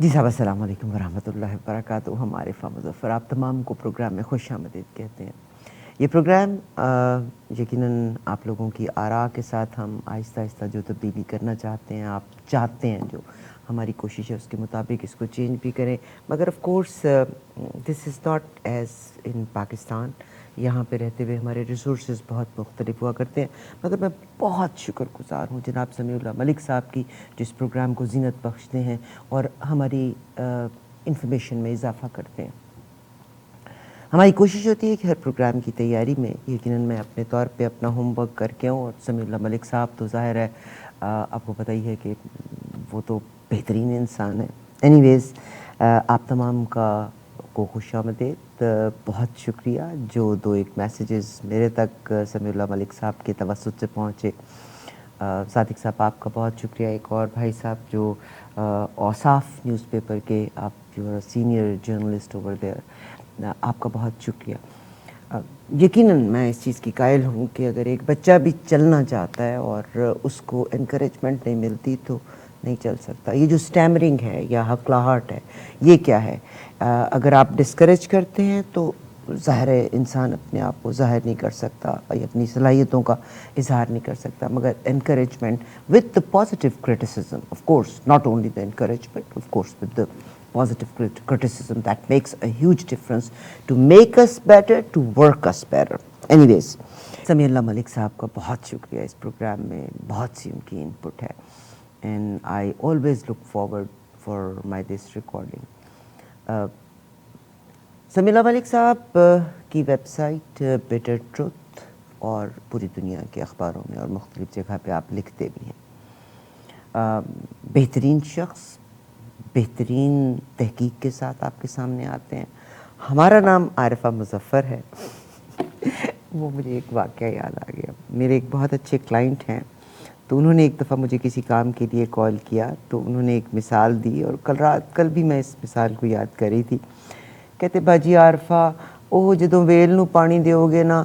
جی صاحب السلام علیکم ورحمۃ اللہ وبرکاتہ. ہم عارفہ مظفر آپ تمام کو پروگرام میں خوش آمدید کہتے ہیں. یہ پروگرام یقیناً آپ لوگوں کی آراء کے ساتھ ہم آہستہ آہستہ جو تبدیلی کرنا چاہتے ہیں، آپ چاہتے ہیں جو ہماری کوشش ہے اس کے مطابق اس کو چینج بھی کریں. مگر of course this is not as in Pakistan. یہاں پہ رہتے ہوئے ہمارے ریسورسز بہت مختلف ہوا کرتے ہیں. مگر میں بہت شکر گزار ہوں جناب سمیع اللہ ملک صاحب کی، جس پروگرام کو زینت بخشتے ہیں اور ہماری انفارمیشن میں اضافہ کرتے ہیں. ہماری کوشش ہوتی ہے کہ ہر پروگرام کی تیاری میں یقیناً میں اپنے طور پہ اپنا ہوم ورک کر کے ہوں. اور سمیع اللہ ملک صاحب تو ظاہر ہے آپ کو پتہ ہی ہے کہ وہ تو بہترین انسان ہے. اینی ویز آپ تمام کو خوش آمدید. بہت شکریہ جو دو ایک میسیجز میرے تک سمیع اللہ ملک صاحب کے توسط سے پہنچے. صادق صاحب آپ کا بہت شکریہ. ایک اور بھائی صاحب جو اوصاف نیوز پیپر کے آپ جو سینئر جرنلسٹ اوور دیئر، آپ کا بہت شکریہ. یقیناً میں اس چیز کی قائل ہوں کہ اگر ایک بچہ بھی چلنا چاہتا ہے اور اس کو انکریجمنٹ نہیں ملتی تو نہیں چل سکتا. یہ جو سٹیمرنگ ہے یا ہکلاہٹ ہے، یہ کیا ہے؟ اگر آپ ڈسکریج کرتے ہیں تو ظاہر ہے انسان اپنے آپ کو ظاہر نہیں کر سکتا، اپنی صلاحیتوں کا اظہار نہیں کر سکتا. مگر encouragement with the positive criticism, of course, not only the encouragement, of course, with the positive criticism, that makes a huge difference to make us better, to work us better. Anyways, سمیع اللہ ملک صاحب کا بہت شکریہ. اس programme میں بہت سی ان کی input ہے and I always look forward for this recording. سمیع اللہ ملک صاحب کی ویب سائٹ بیٹر ٹروتھ اور پوری دنیا کے اخباروں میں اور مختلف جگہ پہ آپ لکھتے بھی ہیں. بہترین شخص، بہترین تحقیق کے ساتھ آپ کے سامنے آتے ہیں. ہمارا نام عارفہ مظفر ہے. وہ مجھے ایک واقعہ یاد آ گیا. میرے ایک بہت اچھے کلائنٹ ہیں، تو انہوں نے ایک دفعہ مجھے کسی کام کے لیے کال کیا تو انہوں نے ایک مثال دی اور کل بھی میں اس مثال کو یاد کر رہی تھی. کہتے باجی عارفہ ਉਹ ਜਦੋਂ ਵੇਲ ਨੂੰ ਪਾਣੀ ਦਿਓਗੇ ਨਾ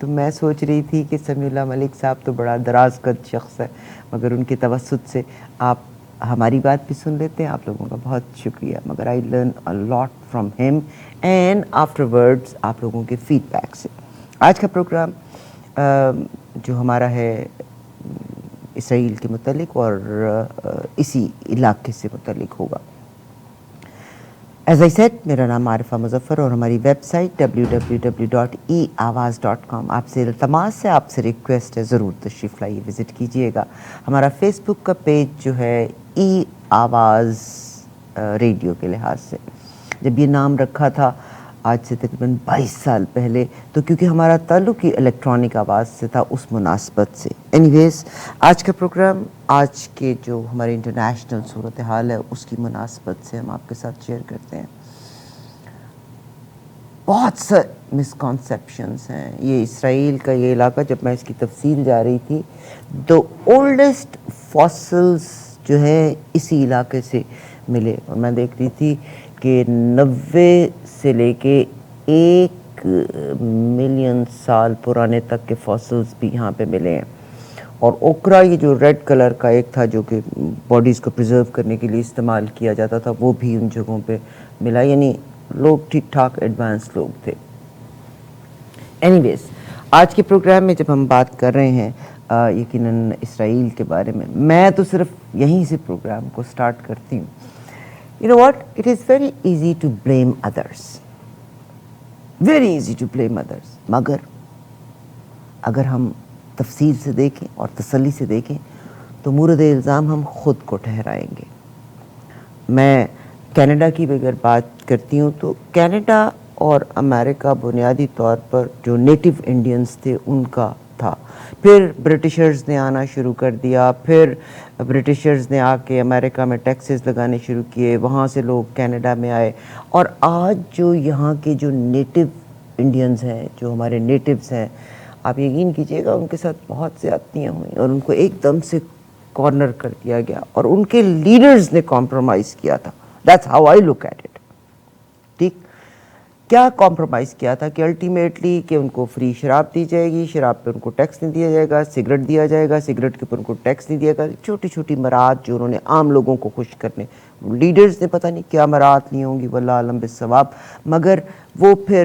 تو میں سوچ رہی تھی کہ سمیع اللہ ملک صاحب تو بڑا دراز قد شخص ہے، مگر ان کے توسط سے آپ ہماری بات بھی سن لیتے ہیں. آپ لوگوں کا بہت شکریہ. مگر I learn a lot from him and after words آپ لوگوں کے فیڈ بیک سے. آج کا پروگرام جو ہمارا ہے اسرائیل کے متعلق اور اسی علاقے سے متعلق ہوگا. ایز آئی سیڈ، میرا نام عارفہ مظفر اور ہماری ویب سائٹ www.eawaz.com. آپ سے التماس ہے، آپ سے ریکویسٹ ہے، ضرور تشریف لائیے، وزٹ کیجیے گا. ہمارا فیس بک کا پیج جو ہے ای آواز ریڈیو کے لحاظ سے، جب یہ نام رکھا تھا آج سے تقریباً 22 سال پہلے، تو کیونکہ ہمارا تعلق ہی الیکٹرانک آواز سے تھا اس مناسبت سے. اینی ویز آج کا پروگرام آج کے جو ہمارے انٹرنیشنل صورتحال ہے اس کی مناسبت سے ہم آپ کے ساتھ شیئر کرتے ہیں. بہت سے مسکانسیپشنس ہیں. یہ اسرائیل کا یہ علاقہ، جب میں اس کی تفصیل جا رہی تھی، تو اولڈسٹ فاسلز جو ہے اسی علاقے سے ملے. اور میں دیکھ رہی تھی کہ 90 سے لے کے 1 ملین سال پرانے تک کے فاسلز بھی یہاں پہ ملے ہیں. اور اوکرا، یہ جو ریڈ کلر کا ایک تھا جو کہ باڈیز کو پریزرو کرنے کے لیے استعمال کیا جاتا تھا، وہ بھی ان جگہوں پہ ملا. یعنی لوگ ٹھیک ٹھاک ایڈوانس لوگ تھے. اینی ویز آج کے پروگرام میں جب ہم بات کر رہے ہیں یقیناً اسرائیل کے بارے میں تو صرف یہیں سے پروگرام کو سٹارٹ کرتی ہوں. You know what? It is very easy to blame others. Very easy to blame others. مگر اگر ہم تفصیل سے دیکھیں اور تسلی سے دیکھیں تو مورد الزام ہم خود کو ٹھہرائیں گے. میں کینیڈا کی اگر بات کرتی ہوں تو کینیڈا اور امریکہ بنیادی طور پر جو نیٹو انڈینز تھے ان کا تھا. پھر برٹشرز نے آنا شروع کر دیا، پھر برٹشرز نے آ کے امریکہ میں ٹیکسز لگانے شروع کیے، وہاں سے لوگ کینیڈا میں آئے. اور آج جو یہاں کے جو نیٹو انڈینز ہیں، جو ہمارے نیٹوز ہیں، آپ یقین کیجئے گا ان کے ساتھ بہت زیادتیاں ہوئیں اور ان کو ایک دم سے کارنر کر دیا گیا اور ان کے لیڈرز نے کمپرومائز کیا تھا. That's how I look at it. ٹھیک، کیا کمپرومائز کیا تھا کہ الٹیمیٹلی کہ ان کو فری شراب دی جائے گی، شراب پہ ان کو ٹیکس نہیں دیا جائے گا، سگریٹ دیا جائے گا، سگریٹ کے اوپر ان کو ٹیکس نہیں دیا گا. چھوٹی چھوٹی مراعات جو انہوں نے عام لوگوں کو خوش کرنے، لیڈرز نے پتہ نہیں کیا مراعات لی ہوں گی، واللہ عالم بالصواب، مگر وہ پھر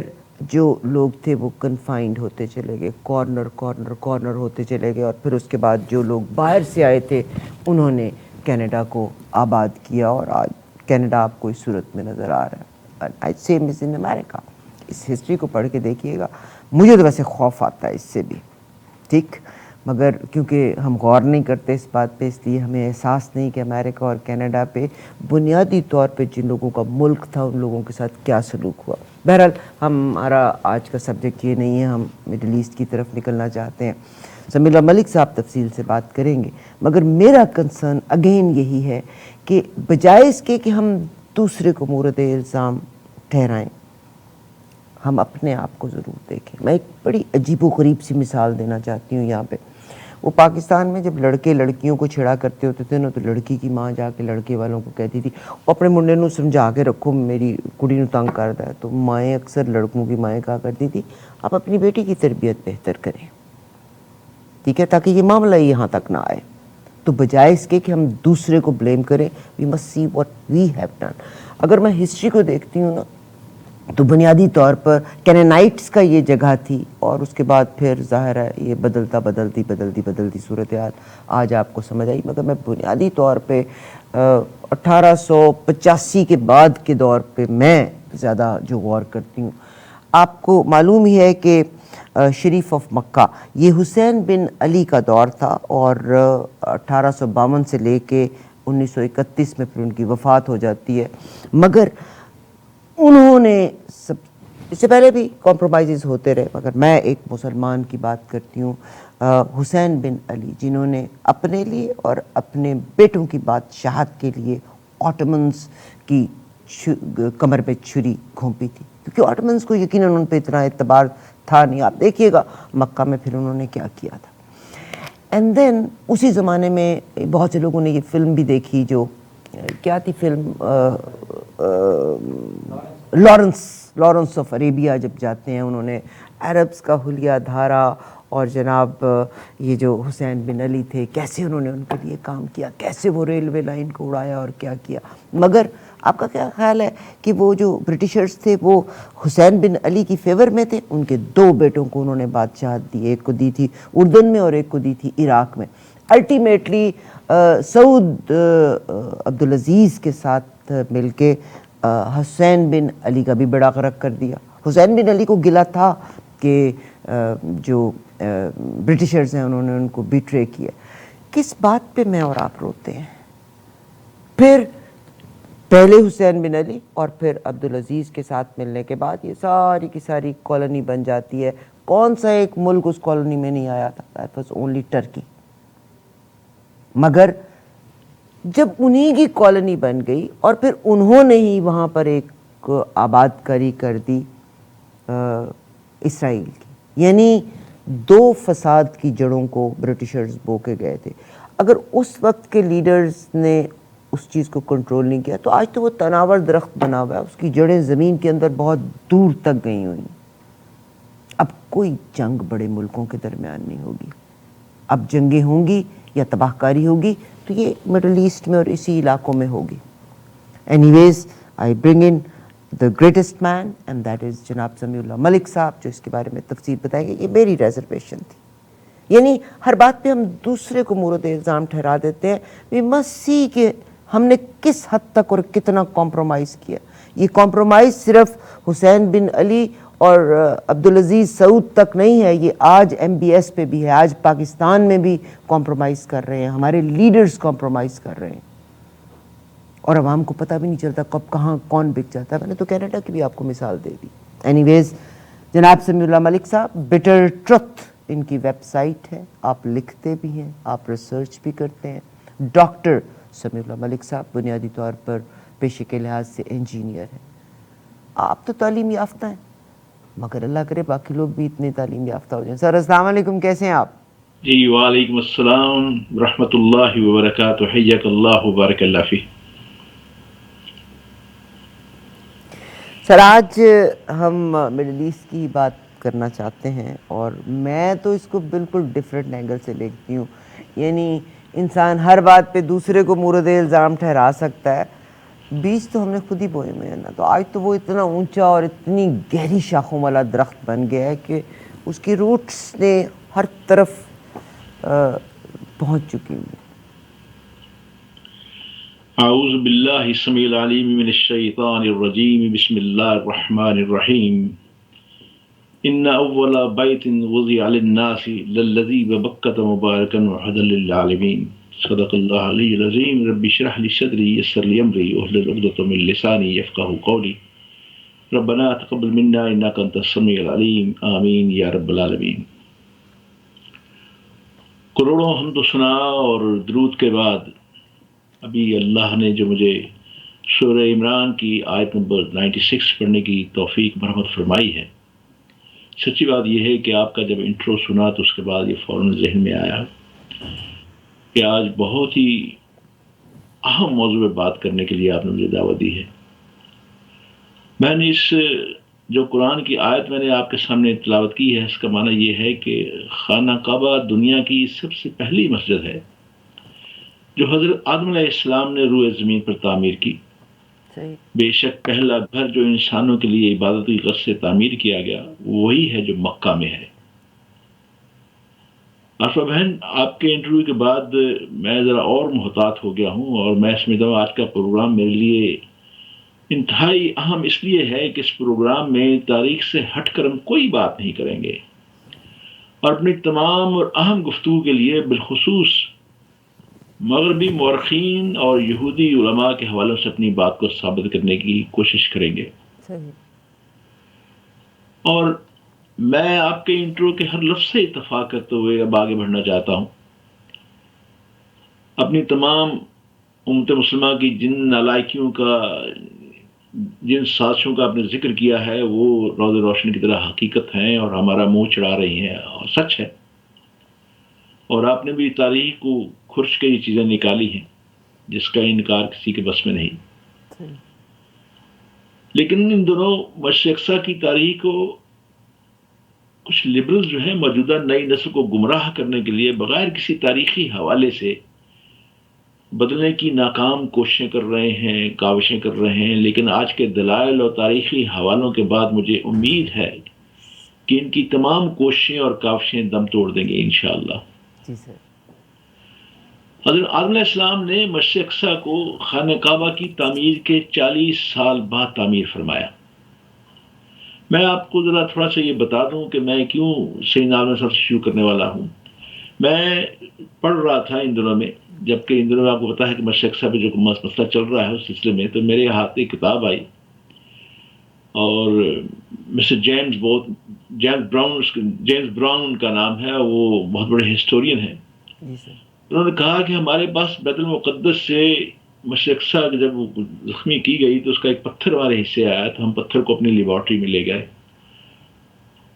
جو لوگ تھے وہ کنفائنڈ ہوتے چلے گئے، کارنر کارنر کارنر ہوتے چلے گئے. اور پھر اس کے بعد جو لوگ باہر سے آئے تھے انہوں نے کینیڈا کو آباد کیا، اور آج کینیڈا آپ کو اس صورت میں نظر آ رہا ہے. سیم از ان امریکہ. اس ہسٹری کو پڑھ کے دیکھیے گا. مجھے تو ویسے خوف آتا ہے اس سے بھی، ٹھیک، مگر کیونکہ ہم غور نہیں کرتے اس بات پہ، اس لیے ہمیں احساس نہیں کہ امریکہ اور کینیڈا پہ بنیادی طور پہ جن لوگوں کا ملک تھا ان لوگوں کے ساتھ کیا سلوک ہوا. بہرحال ہمارا آج کا سبجیکٹ یہ نہیں ہے، ہم مڈل ایسٹ کی طرف نکلنا چاہتے ہیں. سمیع اللہ ملک صاحب تفصیل سے بات کریں گے، مگر میرا کنسرن اگین یہی ہے کہ بجائے اس کے کہ ہم دوسرے کو مورد الزام ٹھہرائیں، ہم اپنے آپ کو ضرور دیکھیں. میں ایک بڑی عجیب و غریب سی مثال دینا چاہتی ہوں یہاں پہ. وہ پاکستان میں جب لڑکے لڑکیوں کو چھڑا کرتے ہوتے تھے نا، تو لڑکی کی ماں جا کے لڑکے والوں کو کہتی تھی اپنے منڈے نو سمجھا کے رکھو، میری کڑی نو تنگ کرتا ہے. تو مائیں اکثر لڑکوں کی مائیں کہا کرتی تھی آپ اپنی بیٹی کی تربیت بہتر کریں، ٹھیک ہے، تاکہ یہ معاملہ یہاں تک نہ آئے. تو بجائے اس کے کہ ہم دوسرے کو بلیم کریں، we must see what we have done. اگر میں ہسٹری کو دیکھتی ہوں نا، تو بنیادی طور پر کینینائٹس کا یہ جگہ تھی، اور اس کے بعد پھر ظاہر ہے یہ بدلتی صورتحال آج آپ کو سمجھ آئی. مگر میں بنیادی طور پہ 1885 کے بعد کے دور پہ میں زیادہ جو غور کرتی ہوں. آپ کو معلوم ہی ہے کہ شریف آف مکہ یہ حسین بن علی کا دور تھا، اور 1852 سے لے کے 1931 میں پھر ان کی وفات ہو جاتی ہے. مگر انہوں نے اس سے پہلے بھی کمپرومائزز ہوتے رہے، مگر میں ایک مسلمان کی بات کرتی ہوں، حسین بن علی، جنہوں نے اپنے لیے اور اپنے بیٹوں کی بادشاہت کے لیے آٹمنز کی کمر پہ چھری گھونپی تھی، کیونکہ آٹمنز کو یقیناً ان پہ اتنا اعتبار تھا نہیں. آپ دیکھیے گا مکہ میں پھر انہوں نے کیا کیا تھا. اینڈ دین اسی زمانے میں بہت سے لوگوں نے یہ فلم بھی دیکھی، جو کیا تھی فلم، لارنس آف عربیہ. جب جاتے ہیں انہوں نے عربز کا حلیہ دھارا، اور جناب یہ جو حسین بن علی تھے کیسے انہوں نے ان کے لیے کام کیا، کیسے وہ ریلوے لائن کو اڑایا اور کیا کیا. مگر آپ کا کیا خیال ہے کہ وہ جو برٹشرز تھے وہ حسین بن علی کی فیور میں تھے؟ ان کے 2 بیٹوں کو انہوں نے بادشاہت دی، ایک کو دی تھی اردن میں اور ایک کو دی تھی عراق میں. الٹیمیٹلی سعود عبدالعزیز کے ساتھ مل کے حسین بن علی کا بھی بیڑا غرق کر دیا. حسین بن علی کو گلا تھا کہ جو برٹشرز ہیں انہوں نے ان کو بیٹرے کیا. کس بات پہ میں اور آپ روتے ہیں؟ پھر پہلے حسین بن علی اور پھر عبدالعزیز کے ساتھ ملنے کے بعد یہ ساری کی ساری کالونی بن جاتی ہے. کون سا ایک ملک اس کالونی میں نہیں آیا تھا؟ That was only Turkey. مگر جب انہی کی کالونی بن گئی اور پھر انہوں نے ہی وہاں پر ایک آباد کاری کر دی اسرائیل کی، یعنی 2 فساد کی جڑوں کو برٹشرز بو کے گئے تھے. اگر اس وقت کے لیڈرز نے اس چیز کو کنٹرول نہیں کیا تو آج تو وہ تناور درخت بنا ہوا ہے، اس کی جڑیں زمین کے اندر بہت دور تک گئی ہوئی. اب کوئی جنگ بڑے ملکوں کے درمیان نہیں ہوگی، اب جنگیں ہوں گی یا تباہ کاری ہوگی تو یہ مڈل ایسٹ میں اور اسی علاقوں میں ہوگی. Anyways I bring in the greatest man and that is جناب سمیع اللہ ملک صاحب، جو اس کے بارے میں تفصیل بتائیں گے. یہ میری ریزرویشن تھی، یعنی ہر بات پہ ہم دوسرے کو مورد الزام ٹھہرا دیتے ہیں. we must see کہ ہم نے کس حد تک اور کتنا کمپرومائز کیا. یہ کمپرومائز صرف حسین بن علی اور عبدالعزیز سعود تک نہیں ہے، یہ آج MBS پہ بھی ہے. آج پاکستان میں بھی کمپرومائز کر رہے ہیں، ہمارے لیڈرز کمپرومائز کر رہے ہیں، اور عوام کو پتہ بھی نہیں چلتا کب کہاں کون بک جاتا ہے. میں نے تو کینیڈا کی بھی آپ کو مثال دے دی. اینی ویز جناب سمیع اللہ ملک صاحب، بٹر ٹروتھ ان کی ویب سائٹ ہے، آپ لکھتے بھی ہیں، آپ ریسرچ بھی کرتے ہیں. ڈاکٹر سمیع اللہ ملک صاحب بنیادی طور پر پیشے کے لحاظ سے انجینئر ہیں. آپ تو تعلیم یافتہ ہیں، مگر اللہ کرے باقی لوگ بھی اتنے تعلیم یافتہ ہو جائیں. سر السلام علیکم، کیسے ہیں آپ؟ جی وعلیکم السلام ورحمۃ اللہ وبرکاتہ، حیاک اللہ وبارک اللہ فیک. سر آج ہم مڈل ایسٹ کی بات کرنا چاہتے ہیں، اور میں تو اس کو بالکل ڈفرینٹ اینگل سے دیکھتی ہوں. یعنی انسان ہر بات پہ دوسرے کو مورد الزام ٹھہرا سکتا ہے. بیج تو ہم نے خود ہی بوئے ہوئے ہیں نا. تو آج تو وہ اتنا اونچا اور اتنی گہری شاخوں والا درخت بن گیا ہے کہ اس کی روٹس نے ہر طرف پہنچ چکی ہوئی. اعوذ باللہ السمیع العلیم من الشیطان الرجیم بسم اللہ الرحمن الرحیم ان اول بیت وضع للناس للذی ببکۃ مبارکا وہدی للعالمین. صدق اللہ العلی العظیم. رب اشرح لی صدری یسر لی امری واحلل عقدۃ من لسانی یفقہوا قولی. ربنا تقبل منا انک انت السمیع العلیم. آمین یا رب العالمین. کروڑوں حمد و ثنا اور درود کے بعد ابھی اللہ نے جو مجھے سورہ عمران کی آیت نمبر 96 پڑھنے کی توفیق مرحمت فرمائی ہے، سچی بات یہ ہے کہ آپ کا جب انٹرو سنا تو اس کے بعد یہ فوراً ذہن میں آیا کہ آج بہت ہی اہم موضوع پہ بات کرنے کے لیے آپ نے مجھے دعوت دی ہے. میں نے اس جو قرآن کی آیت میں نے آپ کے سامنے تلاوت کی ہے، اس کا معنی یہ ہے کہ خانہ کعبہ دنیا کی سب سے پہلی مسجد ہے جو حضرت آدم علیہ السلام نے روئے زمین پر تعمیر کی. صحیح. بے شک پہلا گھر جو انسانوں کے لیے عبادت کی غرض سے تعمیر کیا گیا وہی ہے جو مکہ میں ہے. عارفہ بہن، آپ کے انٹرویو کے بعد میں ذرا اور محتاط ہو گیا ہوں، اور میں سمجھتا ہوں آج کا پروگرام میرے لیے انتہائی اہم اس لیے ہے کہ اس پروگرام میں تاریخ سے ہٹ کر ہم کوئی بات نہیں کریں گے، اور اپنی تمام اور اہم گفتگو کے لیے بالخصوص مغربی مورخین اور یہودی علماء کے حوالوں سے اپنی بات کو ثابت کرنے کی کوشش کریں گے. صحیح. اور میں آپ کے انٹرو کے ہر لفظ سے اتفاق کرتے ہوئے اب آگے بڑھنا چاہتا ہوں. اپنی تمام امت مسلمہ کی جن نالائکیوں کا، جن سازشوں کا آپ نے ذکر کیا ہے، وہ روز روشن کی طرح حقیقت ہیں اور ہمارا منہ چڑھا رہی ہیں اور سچ ہے. اور آپ نے بھی تاریخ کو کھرچ کے یہ چیزیں نکالی ہیں جس کا انکار کسی کے بس میں نہیں. صحیح. لیکن ان دونوں مشرق اقصی کی تاریخ کو کچھ لبرل جو ہیں موجودہ نئی نسل کو گمراہ کرنے کے لیے بغیر کسی تاریخی حوالے سے بدلنے کی ناکام کوششیں کر رہے ہیں، کاوشیں کر رہے ہیں. لیکن آج کے دلائل اور تاریخی حوالوں کے بعد مجھے امید ہے کہ ان کی تمام کوششیں اور کاوشیں دم توڑ دیں گے انشاءاللہ. جی سر. حضرت آدم علیہ السلام نے مشرق اقصی کو خانہ کعبہ کی تعمیر کے 40 سال بعد تعمیر فرمایا. میں آپ کو ذرا تھوڑا سا یہ بتا دوں کہ میں کیوں سیدنا آدم علیہ السلام سے شروع کرنے والا ہوں. میں پڑھ رہا تھا ان دنوں میں، جبکہ ان دنوں میں آپ کو پتا ہے کہ مشرق اقصی پہ جو مسئلہ چل رہا ہے اس سلسلے میں، تو میرے ہاتھ ایک کتاب آئی اور مسٹر جیمز براؤن کا نام ہے، وہ بہت بڑے ہسٹورین ہیں. جی سر. انہوں نے کہا کہ ہمارے پاس بیت المقدس سے مشرق اقصی جب وہ زخمی کی گئی تو اس کا ایک پتھر ہمارے حصے آیا، تو ہم پتھر کو اپنی لیبارٹری میں لے گئے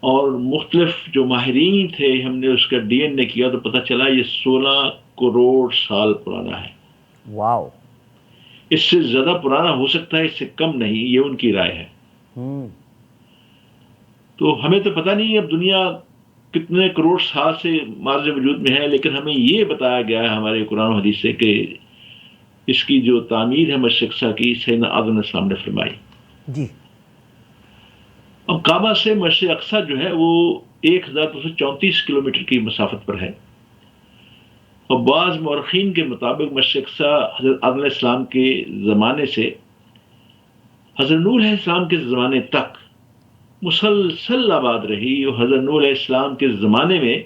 اور مختلف جو ماہرین تھے ہم نے اس کا ڈی این اے کیا تو پتہ چلا یہ 16 کروڑ سال پرانا ہے. واو. اس سے زیادہ پرانا ہو سکتا ہے، اس سے کم نہیں، یہ ان کی رائے ہے. تو ہمیں تو پتہ نہیں اب دنیا کتنے کروڑ سال سے ماضی وجود میں ہے، لیکن ہمیں یہ بتایا گیا ہے ہمارے قرآن و حدیث سے کہ اس کی جو تعمیر ہے مشرق اقصی کی سیدنا آدم علیہ السلام نے فرمائی. جی. اب کعبہ سے مشرق اقصی جو ہے وہ 1234 کلومیٹر کی مسافت پر ہے، اور بعض مورخین کے مطابق مشرق اقصی حضرت آدم علیہ السلام کے زمانے سے حضرت نوح علیہ السلام کے زمانے تک مسلسل آباد رہی. اور حضرت نوح علیہ السلام کے زمانے میں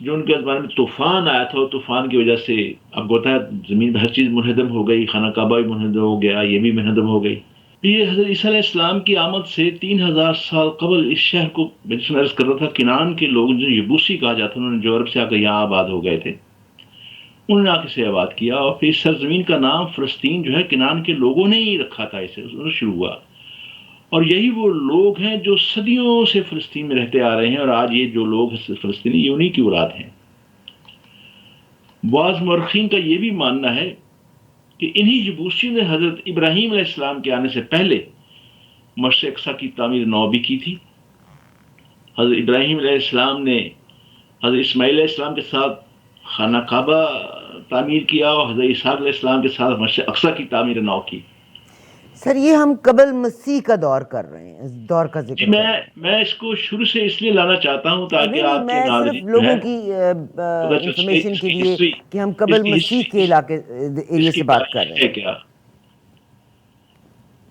جو ان کے زمانے میں طوفان آیا تھا، طوفان کی وجہ سے اب ہوتا ہے زمین میں ہر چیز منہدم ہو گئی، خانہ کعبہ بھی منہدم ہو گیا، یہ بھی منہدم ہو گئی. یہ حضرت عیسیٰ علیہ السلام کی آمد سے 3000 سال قبل اس شہر کو، میں جس میں عرض کر رہا تھا، کنعان کے لوگ جو یبوسی کہا جاتا ہے، انہوں نے جو عرب سے آ کر یہاں آباد ہو گئے تھے، انہوں نے آ کے سے آباد کیا. اور پھر اس سرزمین کا نام فلسطین جو ہے کنعان کے لوگوں نے ہی رکھا تھا، اسے شروع ہوا. اور یہی وہ لوگ ہیں جو صدیوں سے فلسطین میں رہتے آ رہے ہیں، اور آج یہ جو لوگ فلسطینی یہ انہی کی اولاد ہیں. بعض مورخین کا یہ بھی ماننا ہے کہ انہی یبوسیوں نے حضرت ابراہیم علیہ السلام کے آنے سے پہلے مسجد اقصی کی تعمیر 9 بھی کی تھی. حضرت ابراہیم علیہ السلام نے حضرت اسماعیل علیہ السلام کے ساتھ خانہ کعبہ تعمیر کیا اور حضرت اسحاق علیہ السلام کے ساتھ مسجد اقصی کی تعمیر 9 کی. سر یہ ہم قبل مسیح کا دور کر رہے ہیں، اس دور کا ذکر کر رہے ہیں. میں اس کو شروع سے اس لیے لانا چاہتا ہوں تاکہ آپ کے میں ناظرین صرف جو لوگوں ہے کی انفارمیشن کے لیے کہ ہم قبل مسیح کے علاقے ایریا سے بات کر رہے ہیں. کیا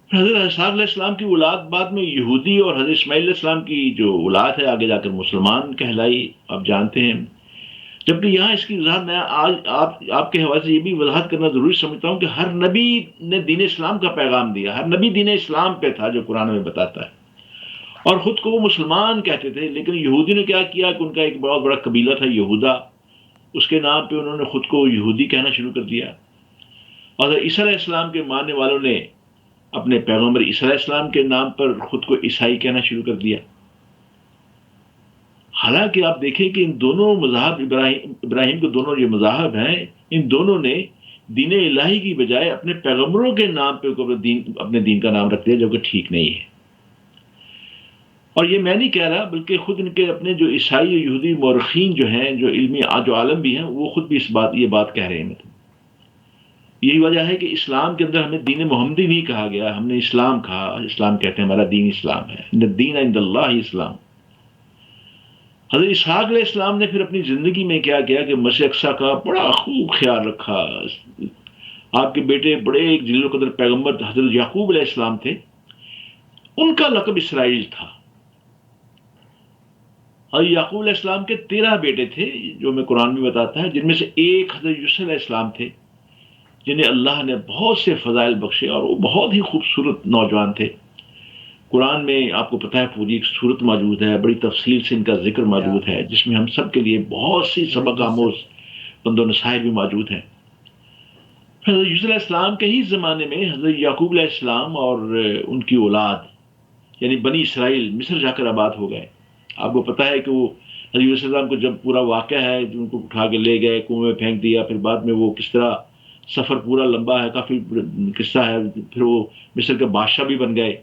حضرت اسحاق علیہ السلام کی اولاد بعد میں یہودی اور حضرت اسماعیل علیہ السلام کی جو اولاد ہے آگے جا کر مسلمان کہلائی، آپ جانتے ہیں. جبکہ یہاں اس کی وضاحت میں آج آپ کے حوالے سے یہ بھی وضاحت کرنا ضروری سمجھتا ہوں کہ ہر نبی نے دین اسلام کا پیغام دیا، ہر نبی دین اسلام پہ تھا جو قرآن میں بتاتا ہے، اور خود کو وہ مسلمان کہتے تھے. لیکن یہودی نے کیا کیا کہ ان کا ایک بہت بڑا قبیلہ تھا یہودا، اس کے نام پہ انہوں نے خود کو یہودی کہنا شروع کر دیا. اور عیسیٰ علیہ السلام کے ماننے والوں نے اپنے پیغمبر عیسیٰ علیہ السلام کے نام پر خود کو عیسائی کہنا شروع کر دیا. حالانکہ آپ دیکھیں کہ ان دونوں مذاہب ابراہیم کے دونوں یہ مذاہب ہیں، ان دونوں نے دین الہی کی بجائے اپنے پیغمبروں کے نام پہ اپنے دین کا نام رکھ دیا، جو کہ ٹھیک نہیں ہے. اور یہ میں نہیں کہہ رہا، بلکہ خود ان کے اپنے جو عیسائی اور یہودی مورخین جو ہیں، جو علمی جو عالم بھی ہیں، وہ خود بھی یہ بات کہہ رہے ہیں. مطلب یہی وجہ ہے کہ اسلام کے اندر ہمیں دین محمدی نہیں کہا گیا، ہم نے اسلام کہا. اسلام کہتے ہیں ہمارا دین اسلام ہے، ان الدین عند اللہ اسلام. حضرت اسحاق علیہ السلام نے پھر اپنی زندگی میں کیا کیا کہ مسجد اقصی کا بڑا خوب خیال رکھا. آپ کے بیٹے بڑے ایک جلیل القدر پیغمبر حضرت یعقوب علیہ السلام تھے، ان کا لقب اسرائیل تھا. حضرت یعقوب علیہ السلام کے 13 بیٹے تھے، جو میں قرآن میں بتاتا ہے، جن میں سے ایک حضرت یوسف علیہ السلام تھے، جنہیں اللہ نے بہت سے فضائل بخشے، اور وہ بہت ہی خوبصورت نوجوان تھے. قرآن میں آپ کو پتہ ہے پوری ایک صورت موجود ہے، بڑی تفصیل سے ان کا ذکر موجود ہے، جس میں ہم سب کے لیے بہت سی سبق آموز بند و نصائح بھی موجود ہیں. حضرت یوسف علیہ السلام کے ہی زمانے میں حضرت یعقوب علیہ السلام اور ان کی اولاد یعنی بنی اسرائیل مصر جا کر آباد ہو گئے. آپ کو پتہ ہے کہ وہ حضرت یوسف علیہ السلام کو جب پورا واقعہ ہے، ان کو اٹھا کے لے گئے، کنویں میں پھینک دیا، پھر بعد میں وہ کس طرح سفر پورا لمبا ہے، کافی قصہ ہے، پھر وہ مصر کے بادشاہ بھی بن گئے.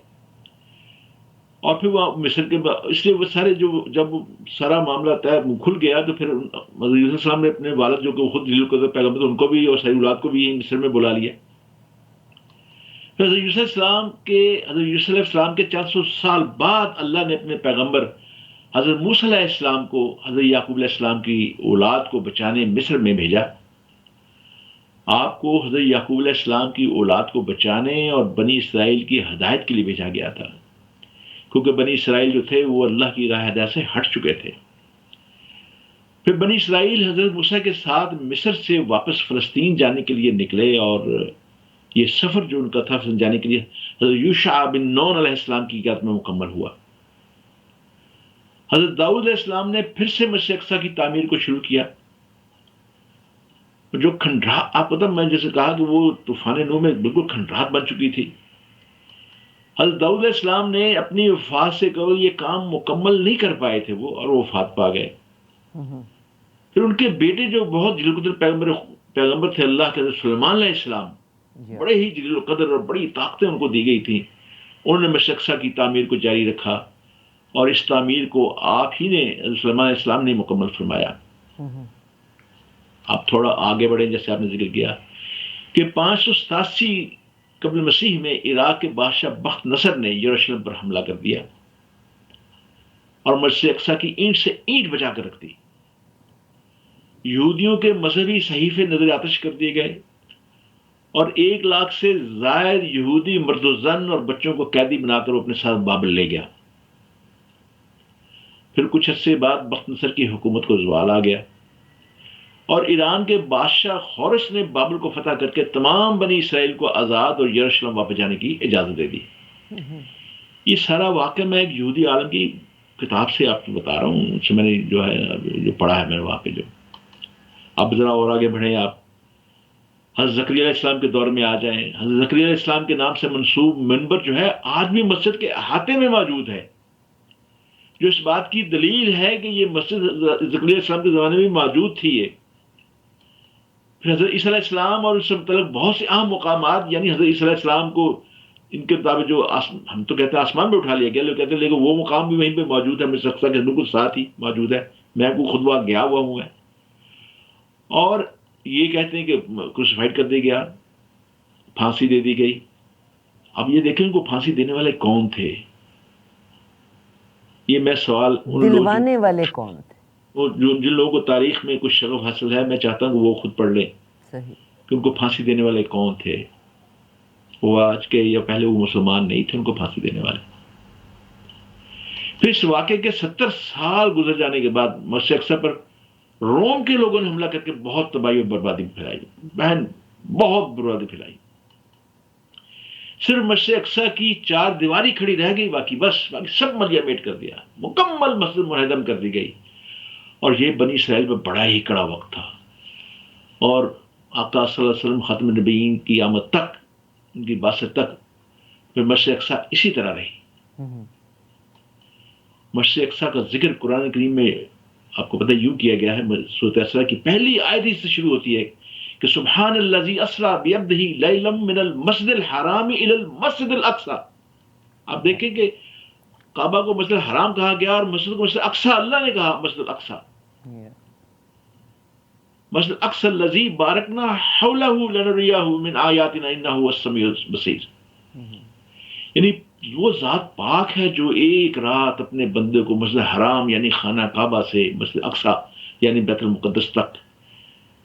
اور پھر وہ مصر کے اس لیے وہ سارے جب سارا معاملہ طے کھل گیا تو پھر حضرت یوسف علیہ السلام نے اپنے والد جو کہ خود جلیل پیغمبر ان کو بھی اور ساری اولاد کو بھی مصر میں بلا لیا. پھر حضرت یوسف علیہ السلام کے 400 سال بعد اللہ نے اپنے پیغمبر حضرت موسیٰ علیہ السلام کو حضرت یعقوب علیہ السلام کی اولاد کو بچانے مصر میں بھیجا. آپ کو حضرت یعقوب علیہ السلام کی اولاد کو بچانے اور بنی اسرائیل کی ہدایت کے لیے بھیجا گیا تھا، کیونکہ بنی اسرائیل جو تھے وہ اللہ کی راہ ہدایت سے ہٹ چکے تھے. پھر بنی اسرائیل حضرت موسیٰ کے ساتھ مصر سے واپس فلسطین جانے کے لیے نکلے، اور یہ سفر جو ان کا تھا جانے کے لیے حضرت یوشع بن نون علیہ السلام کی قیادت میں مکمل ہوا. حضرت داؤد علیہ السلام نے پھر سے مسجد اقصی کی تعمیر کو شروع کیا. جو کھنڈرات، آپ پتہ میں جیسے کہا کہ وہ طوفان نوح میں بالکل کھنڈرات بن چکی تھی. حضرت داؤد علیہ السلام نے اپنی وفات سے قبل یہ کام مکمل نہیں کر پائے تھے وہ، اور وہ وفات پا گئے. پھر ان کے بیٹے جو بہت جلیل القدر پیغمبر تھے اللہ کے، حضرت سلیمان علیہ السلام، بڑے ہی جلیل القدر اور بڑی طاقتیں ان کو دی گئی تھیں. انہوں نے مسجد اقصی کی تعمیر کو جاری رکھا، اور اس تعمیر کو آپ ہی نے حضرت سلیمان علیہ السلام نے مکمل فرمایا. آپ تھوڑا آگے بڑھیں، جیسے آپ نے ذکر کیا کہ 587 قبل مسیح میں عراق کے بادشاہ بخت نصر نے یروشلم پر حملہ کر دیا اور مسجد اقصی کی اینٹ سے اینٹ بچا کر رکھ دی. یہودیوں کے مذہبی صحیفے نظر آتش کر دیے گئے، اور 1 لاکھ سے زائد یہودی مرد و زن اور بچوں کو قیدی بنا کر وہ اپنے ساتھ بابل لے گیا. پھر کچھ عرصے بعد بخت نصر کی حکومت کو زوال آ گیا، اور ایران کے بادشاہ خورش نے بابل کو فتح کر کے تمام بنی اسرائیل کو آزاد اور یروشلم واپس جانے کی اجازت دے دی. یہ سارا واقعہ میں ایک یہودی عالم کی کتاب سے آپ کو بتا رہا ہوں، اس سے میں نے جو پڑھا ہے میں نے وہاں پہ. جو اب ذرا اور آگے بڑھیں، آپ حضرت زکریا علیہ السلام کے دور میں آ جائیں. حضرت زکریا علیہ السلام کے نام سے منسوب منبر جو ہے آج بھی مسجد کے احاطے میں موجود ہے، جو اس بات کی دلیل ہے کہ یہ مسجد زکریا علیہ السلام کے زمانے میں موجود تھی. پھر حضرت عیسیٰ علیہ السلام اور اس سے متعلق بہت سے اہم مقامات، یعنی حضرت عیسیٰ علیہ السلام کو ان کے مطابق جو ہم تو کہتے ہیں آسمان پہ اٹھا لیا گیا، لوگ کہتے ہیں لیکن وہ مقام بھی وہیں پہ موجود ہے، مسجد اقصیٰ کے بالکل ساتھ ہی موجود ہے، میں کو خود وہاں گیا ہوا ہوں ہے۔ اور یہ کہتے ہیں کہ کروسیفائڈ کر دیا گیا، پھانسی دے دی گئی۔ اب یہ دیکھیں کو پھانسی دینے والے کون تھے؟ یہ میں سوال ان لوگ دلوانے والے کون تھے؟ جن لوگوں کو تاریخ میں کچھ شغف حاصل ہے، میں چاہتا ہوں کہ وہ خود پڑھ لیں صحیح، کہ ان کو پھانسی دینے والے کون تھے۔ وہ آج کے یا پہلے وہ مسلمان نہیں تھے ان کو پھانسی دینے والے۔ پھر اس واقعے کے 70 سال گزر جانے کے بعد مسجد اقصیٰ پر روم کے لوگوں نے حملہ کر کے بہت تباہی اور بربادی پھیلائی، بہن بہت بربادی پھیلائی۔ صرف مسجد اقصیٰ کی 4 دیواری کھڑی رہ گئی، باقی سب ملیا میٹ کر دیا، مکمل مسجد منہدم کر دی گئی۔ اور یہ بنی اسرائیل میں بڑا ہی کڑا وقت تھا، اور آقا صلی اللہ علیہ وسلم ختم نبیین کی آمد تک، ان کی بعثت تک، پھر مسجد اقصیٰ اسی طرح رہی۔ مسجد اقصیٰ کا ذکر قرآن کریم میں آپ کو پتہ یوں کیا گیا ہے، سورۃ اسراء کی پہلی آیت ہی سے شروع ہوتی ہے کہ سبحان الذی اسریٰ بعبدہ لیلا من المسجد الحرام الی المسجد الاقصیٰ۔ آپ دیکھیں کہ کعبہ کو مسجد الحرام کہا گیا اور مسجد کو مسجد اقصیٰ اللہ نے کہا، مسجد الاقصیٰ، مسجد الاقصیٰ الذی بارکنا حولہ لنریہ من آیاتنا انہ هو السمیع البصیر۔ یعنی وہ ذات پاک ہے جو ایک رات اپنے بندے کو مسجد حرام یعنی خانہ کعبہ سے مسجد اقصیٰ یعنی بیت المقدس تک،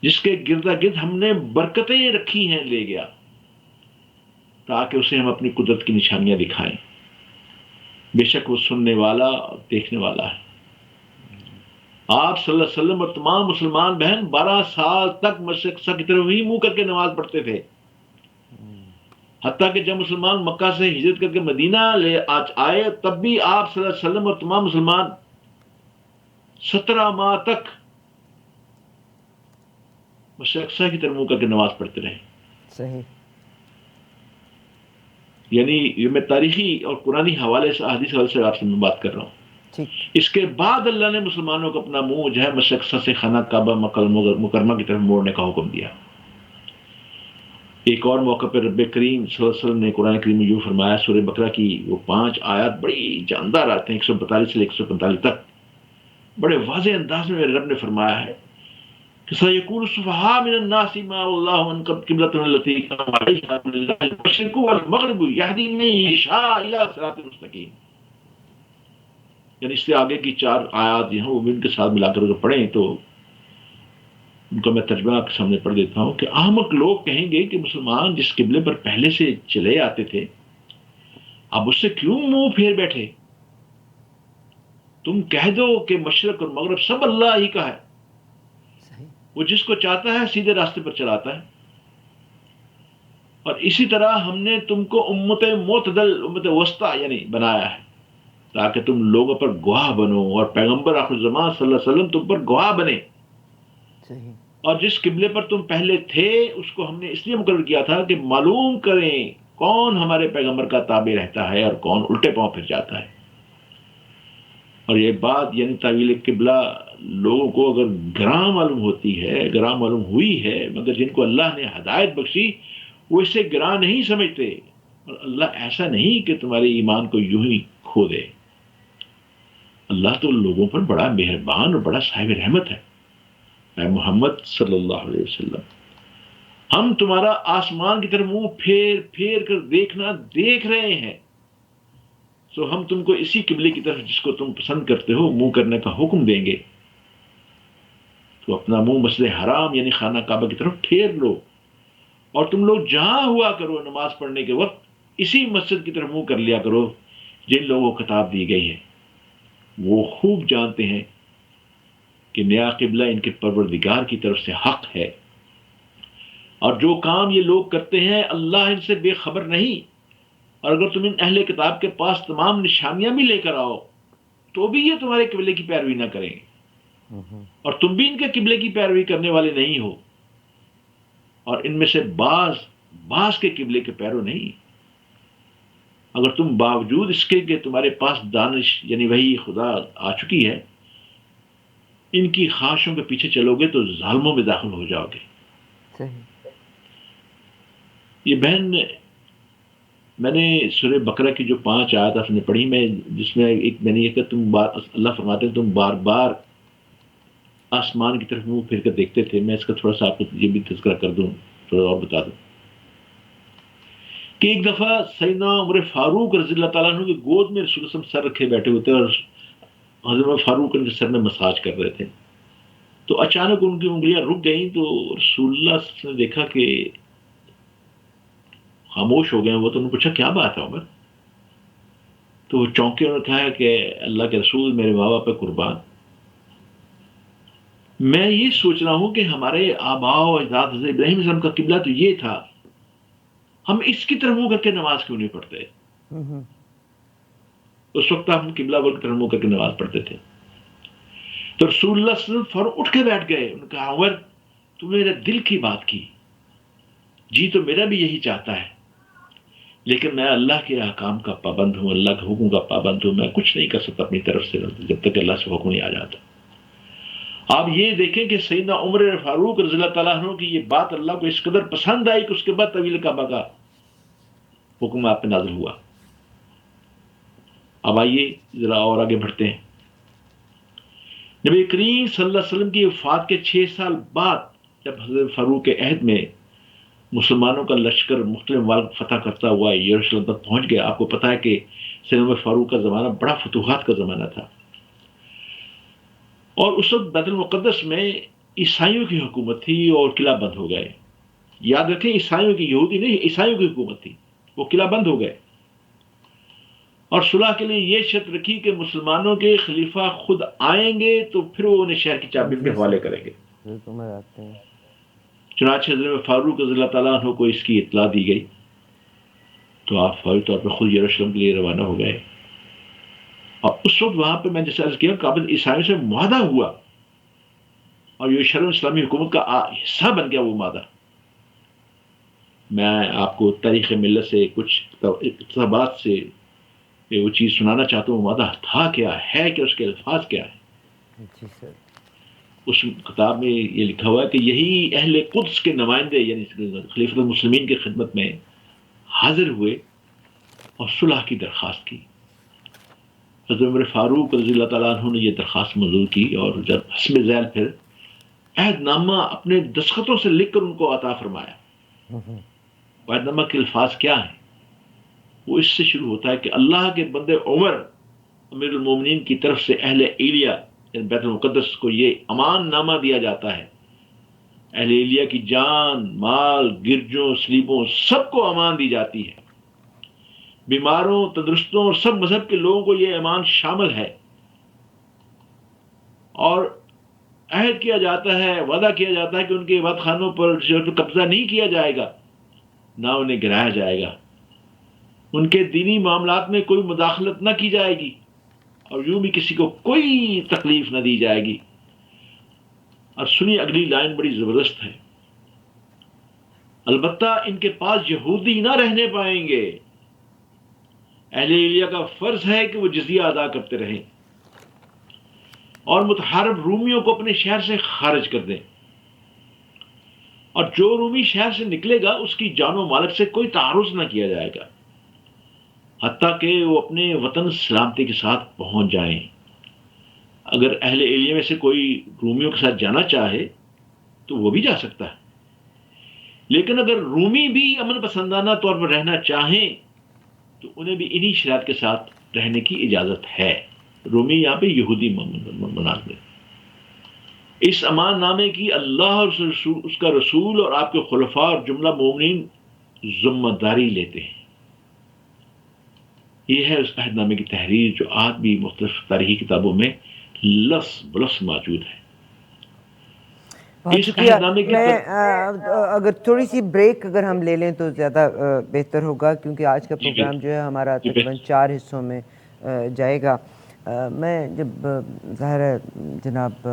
جس کے گردا گرد ہم نے برکتیں رکھی ہیں، لے گیا تاکہ اسے ہم اپنی قدرت کی نشانیاں دکھائیں۔ بے شک وہ سننے والا اور دیکھنے والا ہے۔ آپ صلی اللہ علیہ وسلم اور تمام مسلمان بہن 12 سال تک مسجد اقصیٰ کی طرف ہی منہ کر کے نماز پڑھتے تھے، حتیٰ کہ جب مسلمان مکہ سے ہجرت کر کے مدینہ لے آئے تب بھی آپ صلی اللہ علیہ وسلم اور تمام مسلمان 17 ماہ تک مسجد اقصیٰ کی طرف منہ کر کے نماز پڑھتے رہے۔ صحیح، یعنی یہ میں تاریخی اور قرآنی حوالے سے، احادیث حوالے سے آپ سے میں بات کر رہا ہوں۔ اس کے بعد اللہ نے مسلمانوں کو اپنا منہ جو ہے مسجد اقصیٰ سے خانہ کعبہ مکہ المکرمہ کی طرف موڑنے کا حکم دیا۔ ایک اور موقع پر رب کریم صلی اللہ علیہ وسلم نے قرآن کریم میں یوں فرمایا، سورہ بقرہ کی وہ 5 آیات بڑی جاندار آتے ہیں، 142 سے 145 تک، بڑے واضح انداز میں میرے رب نے فرمایا ہے کہ سَيَقُولُ السُّفَهَاءُ مِنَ النَّاسِ مَا وَلَّاهُ عَنْ قِبْلَتِهِمُ الَّتِي كَانُوا عَلَيْهَا قُلِ اللَّهُ الْمَشْرِقُ وَالْمَغْرِبُ يَهْدِي مَن يَشَاءُ إِلَىٰ صِرَاطٍ مُسْتَقِيمٍ۔ یعنی اس سے آگے کی 4 آیات جو ہیں وہ بھی ان کے ساتھ ملا کر پڑھیں تو ان کا میں ترجمہ آپ کے سامنے پڑھ دیتا ہوں کہ احمق لوگ کہیں گے کہ مسلمان جس قبلے پر پہلے سے چلے آتے تھے اب اس سے کیوں منہ پھیر بیٹھے؟ تم کہہ دو کہ مشرق اور مغرب سب اللہ ہی کا ہے، وہ جس کو چاہتا ہے سیدھے راستے پر چلاتا ہے، اور اسی طرح ہم نے تم کو امت معتدل، امت وسطی یعنی بنایا ہے تاکہ تم لوگوں پر گواہ بنو، اور پیغمبر آخر زمان صلی اللہ علیہ وسلم تم پر گواہ بنے۔ اور جس قبلے پر تم پہلے تھے اس کو ہم نے اس لیے مقرر کیا تھا کہ معلوم کریں کون ہمارے پیغمبر کا تابع رہتا ہے اور کون الٹے پاؤں پھر جاتا ہے۔ اور یہ بات یعنی تعویل قبلہ لوگوں کو اگر گراں معلوم ہوتی ہے، گراں معلوم ہوئی ہے، مگر جن کو اللہ نے ہدایت بخشی وہ اسے گراں نہیں سمجھتے، اور اللہ ایسا نہیں کہ تمہارے ایمان کو یوں ہی کھو دے۔ اللہ تو لوگوں پر بڑا مہربان اور بڑا صاحب رحمت ہے۔ اے محمد صلی اللہ علیہ وسلم، ہم تمہارا آسمان کی طرف منہ پھیر پھیر کر دیکھنا دیکھ رہے ہیں، سو ہم تم کو اسی قبلے کی طرف جس کو تم پسند کرتے ہو منہ کرنے کا حکم دیں گے، تو اپنا منہ مسجد حرام یعنی خانہ کعبہ کی طرف پھیر لو، اور تم لوگ جہاں ہوا کرو نماز پڑھنے کے وقت اسی مسجد کی طرف منہ کر لیا کرو جن لوگوں کو کتاب دی گئی ہے، وہ خوب جانتے ہیں کہ نیا قبلہ ان کے پروردگار کی طرف سے حق ہے، اور جو کام یہ لوگ کرتے ہیں اللہ ان سے بے خبر نہیں، اور اگر تم ان اہل کتاب کے پاس تمام نشانیاں بھی لے کر آؤ تو بھی یہ تمہارے قبلے کی پیروی نہ کریں گے، اور تم بھی ان کے قبلے کی پیروی کرنے والے نہیں ہو، اور ان میں سے بعض کے قبلے کے پیرو نہیں۔ اگر تم باوجود اس کے کہ تمہارے پاس دانش یعنی وہی خدا آ چکی ہے ان کی خواہشوں کے پیچھے چلو گے تو ظالموں میں داخل ہو جاؤ گے۔ یہ بہن میں نے سورہ بقرہ کی جو 5 آیات آپ نے پڑھی، میں جس میں میں نے یہ کہ اللہ فرماتے ہیں تم بار بار آسمان کی طرف منہ پھیر کر دیکھتے تھے. میں اس کا تھوڑا سا آپ کو یہ بھی تذکرہ کر دوں، تھوڑا اور بتا دوں کہ ایک دفعہ سیدنا عمر فاروق رضی اللہ تعالیٰ عنہ کی گود میں رسول اللہ سر رکھے بیٹھے ہوتے اور حضرت عمر فاروق ان کے سر میں مساج کر رہے تھے. تو اچانک ان کی انگلیاں رک گئیں، تو رسول اللہ نے دیکھا کہ خاموش ہو گئے. وہ تو انہوں نے پوچھا کیا بات ہے عمر؟ تو وہ چونکے انہوں نے کہا کہ اللہ کے رسول، میرے ماں باپ پہ قربان، میں یہ سوچ رہا ہوں کہ ہمارے آباء و اجداد حضرت ابراہیم علیہ السلام کا قبلہ تو یہ تھا، ہم اس کی طرف منہ کر کے نماز کیوں نہیں پڑھتے؟ اس وقت ہم قبلہ کی طرف منہ کر کے نماز پڑھتے تھے. تو رسول اللہ صلی اللہ علیہ وسلم فوراً اٹھ کے بیٹھ گئے. انہوں نے کہا عمر تم نے میرے دل کی بات کی، جی تو میرا بھی یہی چاہتا ہے، لیکن میں اللہ کے احکام کا پابند ہوں، اللہ کے حکم کا پابند ہوں، میں کچھ نہیں کر سکتا اپنی طرف سے جب تک اللہ سے حکم نہیں آ جاتا. آپ یہ دیکھیں کہ سیدنا عمر فاروق رضی اللہ تعالیٰ عنہ کی یہ بات اللہ کو اس قدر پسند آئی کہ اس کے بعد طویل کعبہ کا حکم آپ پہ نازل ہوا. اب آئیے ذرا اور آگے بڑھتے ہیں. نبی کریم صلی اللہ علیہ وسلم کی وفات کے 6 سال بعد جب حضرت فاروق کے عہد میں مسلمانوں کا لشکر مختلف ممالک فتح کرتا ہوا یروشلم تک پہنچ گیا. آپ کو پتا ہے کہ سیدنا عمر فاروق کا زمانہ بڑا فتوحات کا زمانہ تھا، اور اس وقت بیت المقدس میں عیسائیوں کی حکومت تھی اور قلعہ بند ہو گئے. یاد رکھیں عیسائیوں کی، یہودی نہیں، عیسائیوں کی حکومت تھی، وہ قلعہ بند ہو گئے. اور صلح کے لیے یہ شرط رکھی کہ مسلمانوں کے خلیفہ خود آئیں گے تو پھر وہ انہیں شہر کی چابی کے حوالے کریں گے. چنانچہ حضرت فاروق رضی اللہ تعالیٰ عنہ کو اس کی اطلاع دی گئی تو آپ فوری طور پر خود یروشلم کے لیے روانہ ہو گئے. اور اس وقت وہاں پہ میں جیسے عرض کیا قابل عیسائیوں سے معاہدہ ہوا اور یروشلم اسلامی حکومت کا حصہ بن گیا وہ معاہدہ. میں آپ کو تاریخ ملت سے کچھ اقتباسات سے وہ چیز سنانا چاہتا ہوں. معاہدہ تھا کیا ہے کہ اس کے الفاظ کیا ہے. جی سر. اس کتاب میں یہ لکھا ہوا ہے کہ یہی اہل قدس کے نمائندے یعنی خلیفۃ المسلمین کی خدمت میں حاضر ہوئے اور صلح کی درخواست کی. حضرت عمر فاروق رضی اللہ تعالیٰ عنہ نے یہ درخواست منظور کی اور جب حسم ذیل پھر عہد نامہ اپنے دستخطوں سے لکھ کر ان کو عطا فرمایا. عہد نامہ کے الفاظ کیا ہیں؟ وہ اس سے شروع ہوتا ہے کہ اللہ کے بندے عمر امیر المومنین کی طرف سے اہل ایلیا یعنی بیت المقدس کو یہ امان نامہ دیا جاتا ہے. اہل ایلیا کی جان، مال، گرجوں، سلیبوں سب کو امان دی جاتی ہے. بیماروں، تندرستوں اور سب مذہب کے لوگوں کو یہ امان شامل ہے. اور عہد کیا جاتا ہے، وعدہ کیا جاتا ہے کہ ان کے عبادت خانوں پر قبضہ نہیں کیا جائے گا، نہ انہیں گرایا جائے گا، ان کے دینی معاملات میں کوئی مداخلت نہ کی جائے گی، اور یوں بھی کسی کو کوئی تکلیف نہ دی جائے گی. اور سنی اگلی لائن بڑی زبردست ہے. البتہ ان کے پاس یہودی نہ رہنے پائیں گے. اہل ایلیا کا فرض ہے کہ وہ جزیہ ادا کرتے رہیں اور متحارب رومیوں کو اپنے شہر سے خارج کر دیں، اور جو رومی شہر سے نکلے گا اس کی جان و مالک سے کوئی تعرض نہ کیا جائے گا حتیٰ کہ وہ اپنے وطن سلامتی کے ساتھ پہنچ جائیں. اگر اہل ایلیا میں سے کوئی رومیوں کے ساتھ جانا چاہے تو وہ بھی جا سکتا ہے، لیکن اگر رومی بھی امن پسندانہ طور پر رہنا چاہیں تو انہیں بھی انہی شرائط کے ساتھ رہنے کی اجازت ہے. رومی یہاں پہ یہودی مناظر. اس امان نامے کی اللہ اور اس کا رسول اور آپ کے خلفاء اور جملہ مومنین ذمہ داری لیتے ہیں. یہ ہے اس عہد نامے کی تحریر جو آج بھی مختلف تاریخی کتابوں میں لفظ بلفظ موجود ہے. بہت شکریہ. میں اگر تھوڑی سی بریک اگر ہم لے لیں تو زیادہ بہتر ہوگا، کیونکہ آج کا پروگرام جو ہے ہمارا تقریباً 4 حصوں میں جائے گا. میں جب ظاہر ہے جناب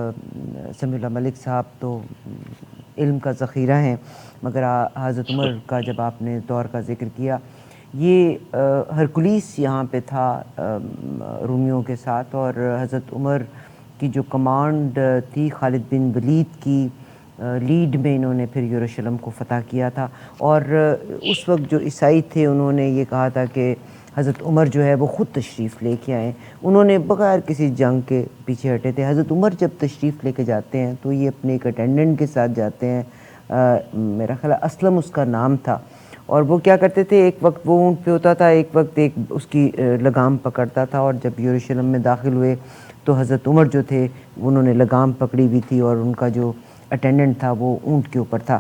سمیع اللہ ملک صاحب تو علم کا ذخیرہ ہیں، مگر حضرت عمر کا جب آپ نے دور کا ذکر کیا، یہ ہرکلیس یہاں پہ تھا رومیوں کے ساتھ، اور حضرت عمر کی جو کمانڈ تھی خالد بن ولید کی لیڈ میں انہوں نے پھر یروشلم کو فتح کیا تھا. اور اس وقت جو عیسائی تھے انہوں نے یہ کہا تھا کہ حضرت عمر جو ہے وہ خود تشریف لے کے آئیں. انہوں نے بغیر کسی جنگ کے پیچھے ہٹے تھے. حضرت عمر جب تشریف لے کے جاتے ہیں تو یہ اپنے ایک اٹینڈنٹ کے ساتھ جاتے ہیں, میرا خیال ہے اسلم اس کا نام تھا, اور وہ کیا کرتے تھے, ایک وقت وہ اونٹ پہ ہوتا تھا, ایک وقت ایک اس کی لگام پکڑتا تھا. اور جب یروشلم میں داخل ہوئے تو حضرت عمر جو تھے انہوں نے لگام پکڑی ہوئی تھی اور ان کا جو اٹینڈنٹ تھا وہ اونٹ کے اوپر تھا.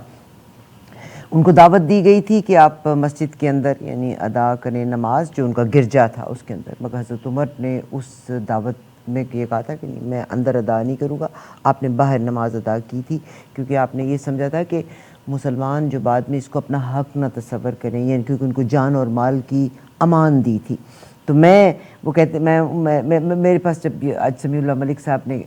ان کو دعوت دی گئی تھی کہ آپ مسجد کے اندر یعنی ادا کریں نماز, جو ان کا گرجا تھا اس کے اندر, مگر حضرت عمر نے اس دعوت میں یہ کہا تھا کہ نہیں, میں اندر ادا نہیں کروں گا. آپ نے باہر نماز ادا کی تھی, کیونکہ آپ نے یہ سمجھا تھا کہ مسلمان جو بعد میں اس کو اپنا حق نہ تصور کریں, یعنی کیونکہ ان کو جان اور مال کی امان دی تھی. تو وہ کہتے میرے پاس جب آج سمیع اللہ ملک صاحب نے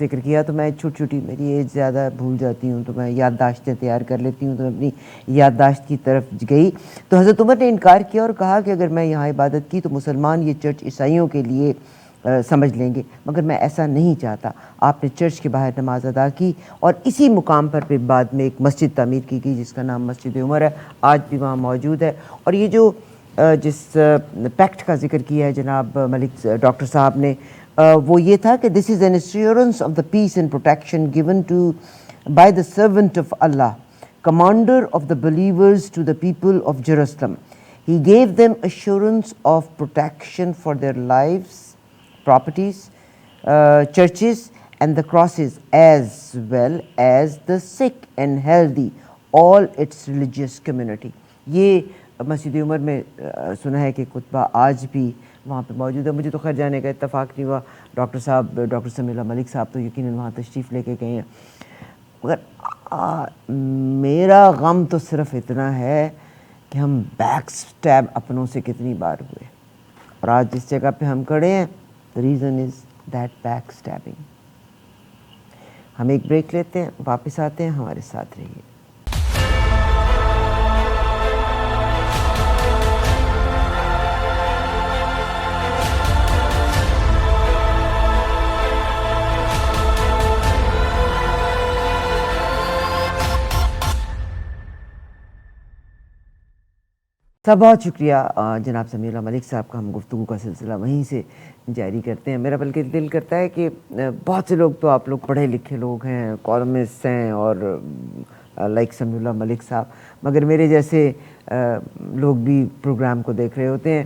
ذکر کیا تو میں چھوٹی میری ایج زیادہ بھول جاتی ہوں, تو میں یادداشتیں تیار کر لیتی ہوں, تو میں اپنی یادداشت کی طرف گئی. تو حضرت عمر نے انکار کیا اور کہا کہ اگر میں یہاں عبادت کی تو مسلمان یہ چرچ عیسائیوں کے لیے سمجھ لیں گے, مگر میں ایسا نہیں چاہتا. آپ نے چرچ کے باہر نماز ادا کی اور اسی مقام پر پھر بعد میں ایک مسجد تعمیر کی گئی جس کا نام مسجد عمر ہے, آج بھی وہاں موجود ہے. اور یہ جو جس پیکٹ کا ذکر کیا ہے جناب ملک ڈاکٹر صاحب نے, وہ یہ تھا کہ this is an assurance of the peace and protection given to by the servant of اللہ, commander of the believers to the people of Jerusalem. He gave them assurance of protection for their lives, properties, churches and the crosses, as well as the sick and healthy, all its religious community. یہ مسجد عمر میں سنا ہے کہ کتبہ آج بھی وہاں پہ موجود ہے. مجھے تو خیر جانے کا اتفاق نہیں ہوا, ڈاکٹر سمیع اللہ ملک صاحب تو یقیناً وہاں تشریف لے کے گئے ہیں, مگر میرا غم تو صرف اتنا ہے کہ ہم بیک سٹیب اپنوں سے کتنی بار ہوئے, اور آج جس جگہ پہ ہم کھڑے ہیں the reason is that backstabbing. ہم ایک بریک لیتے ہیں, واپس آتے ہیں, ہمارے ساتھ رہیے. بہت شکریہ جناب سمیع اللہ ملک صاحب کا. ہم گفتگو کا سلسلہ وہیں سے جاری کرتے ہیں. میرا بلکہ دل کرتا ہے کہ بہت سے لوگ تو آپ لوگ پڑھے لکھے لوگ ہیں, کالمسٹ ہیں, اور لائک سمیع اللہ ملک صاحب, مگر میرے جیسے لوگ بھی پروگرام کو دیکھ رہے ہوتے ہیں.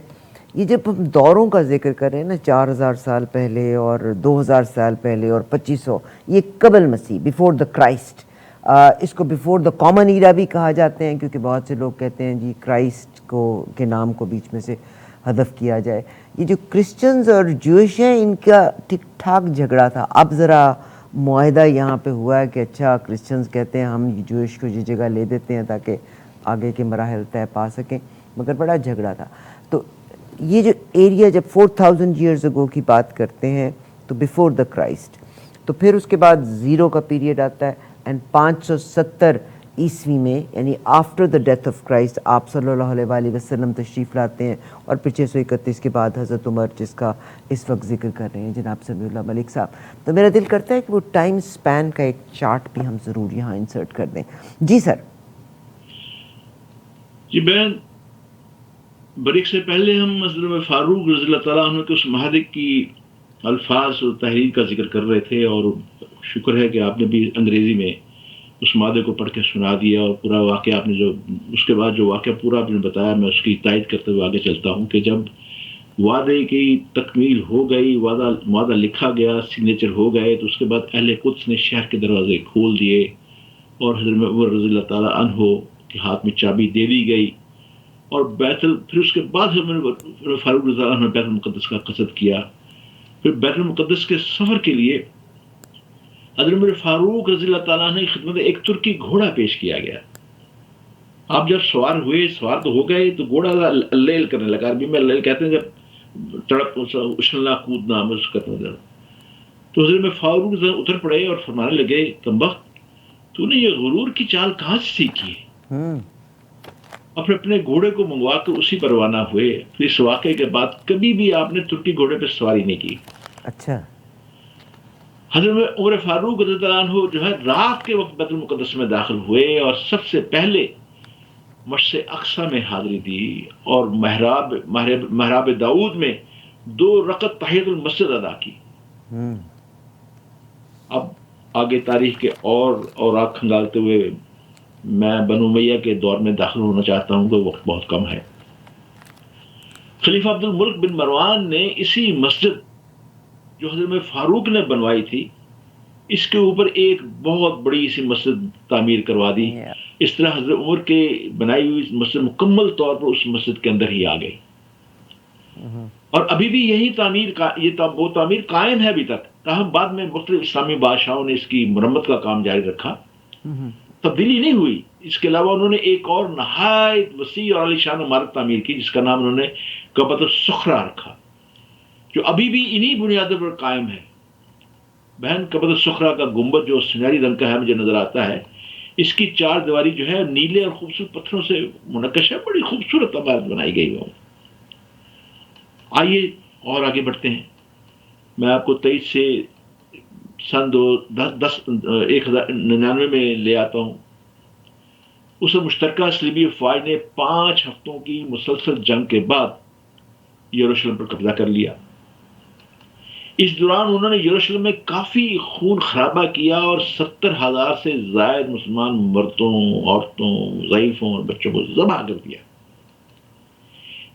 یہ جب ہم دوروں کا ذکر کر رہے ہیں نا, 4000 سال پہلے اور 2000 سال پہلے اور 2500, یہ قبل مسیح, بیفور دا کرائسٹ. اس کو بیفور دا کامن ایرا بھی کہا جاتے ہیں, کیونکہ بہت سے لوگ کہتے ہیں جی کرائسٹ کے نام کو بیچ میں سے حذف کیا جائے. یہ جو کرسچنز اور جوئش ہیں ان کا ٹھیک ٹھاک جھگڑا تھا. اب ذرا معاہدہ یہاں پہ ہوا ہے کہ اچھا کرسچنز کہتے ہیں ہم جوئش کو یہ جگہ لے دیتے ہیں تاکہ آگے کے مراحل طے پا سکیں, مگر بڑا جھگڑا تھا. تو یہ جو ایریا جب 4000 ایئرز اگو کی بات کرتے ہیں تو بیفور دا کرائسٹ, تو پھر اس کے بعد زیرو کا پیریڈ آتا ہے, اینڈ 570 عیسوی میں یعنی after the death of Christ آپ صلی اللہ علیہ وآلہ وسلم تشریف لاتے ہیں, اور پھر 631 کے بعد حضرت عمر, جس کا اس وقت ذکر کر رہے ہیں جناب سمیع اللہ ملک صاحب. تو میرا دل کرتا ہے کہ وہ ٹائم سپین کا ایک چارٹ بھی ہم ضرور یہاں انسرٹ کر دیں. جی سر. جی بہن, بریک سے پہلے ہم حضرت فاروق رضی اللہ تعالیٰ عنہ کے اس معاہدے کی الفاظ اور تحریر کا ذکر کر رہے تھے, اور شکر ہے کہ آپ نے بھی انگریزی میں اس معاہدے کو پڑھ کے سنا دیا, اور پورا واقعہ آپ نے جو اس کے بعد جو واقعہ پورا آپ نے بتایا, میں اس کی تائید کرتے ہوئے آگے چلتا ہوں کہ جب وعدے کی تکمیل ہو گئی, معاہدہ لکھا گیا, سگنیچر ہو گئے, تو اس کے بعد اہل قدس نے شہر کے دروازے کھول دیے, اور حضرت عمر رضی اللہ تعالیٰ عنہ کے ہاتھ میں چابی دے دی گئی, اور پھر اس کے بعد فاروق رضی اللہ عنہ نے بیت المقدس کا قصد کیا. پھر بیت المقدس کے سفر کے لیے حضرت عمر فاروق رضی اللہ تعالیٰ عنہ کی خدمت ایک ترکی گھوڑا پیش کیا گیا. آپ جب سوار ہوئے, سوار تو ہو گئے, تو گھوڑا اللیل کرنے لگا. عربی میں اللیل کہتے ہیں جب تڑپ اچھلنا کودنا اس کا مطلب. تو حضرت عمر فاروق اتر پڑے اور فرمانے لگے, کمبخت تو نے یہ غرور کی چال کہاں سے سیکھی ہے؟ اور پھر اپنے گھوڑے کو منگوا کر اسی پر روانہ ہوئے. پھر اس واقعے کے بعد کبھی بھی آپ نے ترکی گھوڑے پہ سواری نہیں کی. اچھا. حضرت عمر فاروق رضی اللہ عنہ جو ہے رات کے وقت بیت المقدس میں داخل ہوئے اور سب سے پہلے مشرق اقصی میں حاضری دی اور محراب داؤد میں 2 رکعت تحیۃ المسجد ادا کی. اب آگے تاریخ کے اور آگ کھنگالتے ہوئے میں بنو امیہ کے دور میں داخل ہونا چاہتا ہوں کہ وقت بہت کم ہے. خلیفہ عبد الملک بن مروان نے اسی مسجد جو حضرت فاروق نے بنوائی تھی اس کے اوپر ایک بہت بڑی سی مسجد تعمیر کروا دی. اس طرح حضرت عمر کے بنائی ہوئی مسجد مکمل طور پر اس مسجد کے اندر ہی آ گئی اور ابھی بھی یہی وہ تعمیر قائم ہے ابھی تک. تاہم بعد میں مختلف اسلامی بادشاہوں نے اس کی مرمت کا کام جاری رکھا، تبدیلی نہیں ہوئی. اس کے علاوہ انہوں نے ایک اور نہایت وسیع اور عالی شان عمارت تعمیر کی جس کا نام انہوں نے قبۃ الصخرہ رکھا، جو ابھی بھی انہی بنیادوں پر قائم ہے. بہن، قبۃ الصخرہ کا گنبد جو سنہری رنگ کا ہے مجھے نظر آتا ہے، اس کی 4 دیواری جو ہے نیلے اور خوبصورت پتھروں سے منقش ہے. بڑی خوبصورت عمارت بنائی گئی ہو. آئیے اور آگے بڑھتے ہیں. میں آپ کو 23 سے سن 1099 میں لے آتا ہوں. اس مشترکہ صلیبی افواج نے 5 ہفتوں کی مسلسل جنگ کے بعد یروشلم پر قبضہ کر لیا. اس دوران انہوں نے یروشلم میں کافی خون خرابہ کیا اور 70,000 سے زائد مسلمان مردوں، عورتوں، ضعیفوں اور بچوں کو ذبح کر دیا.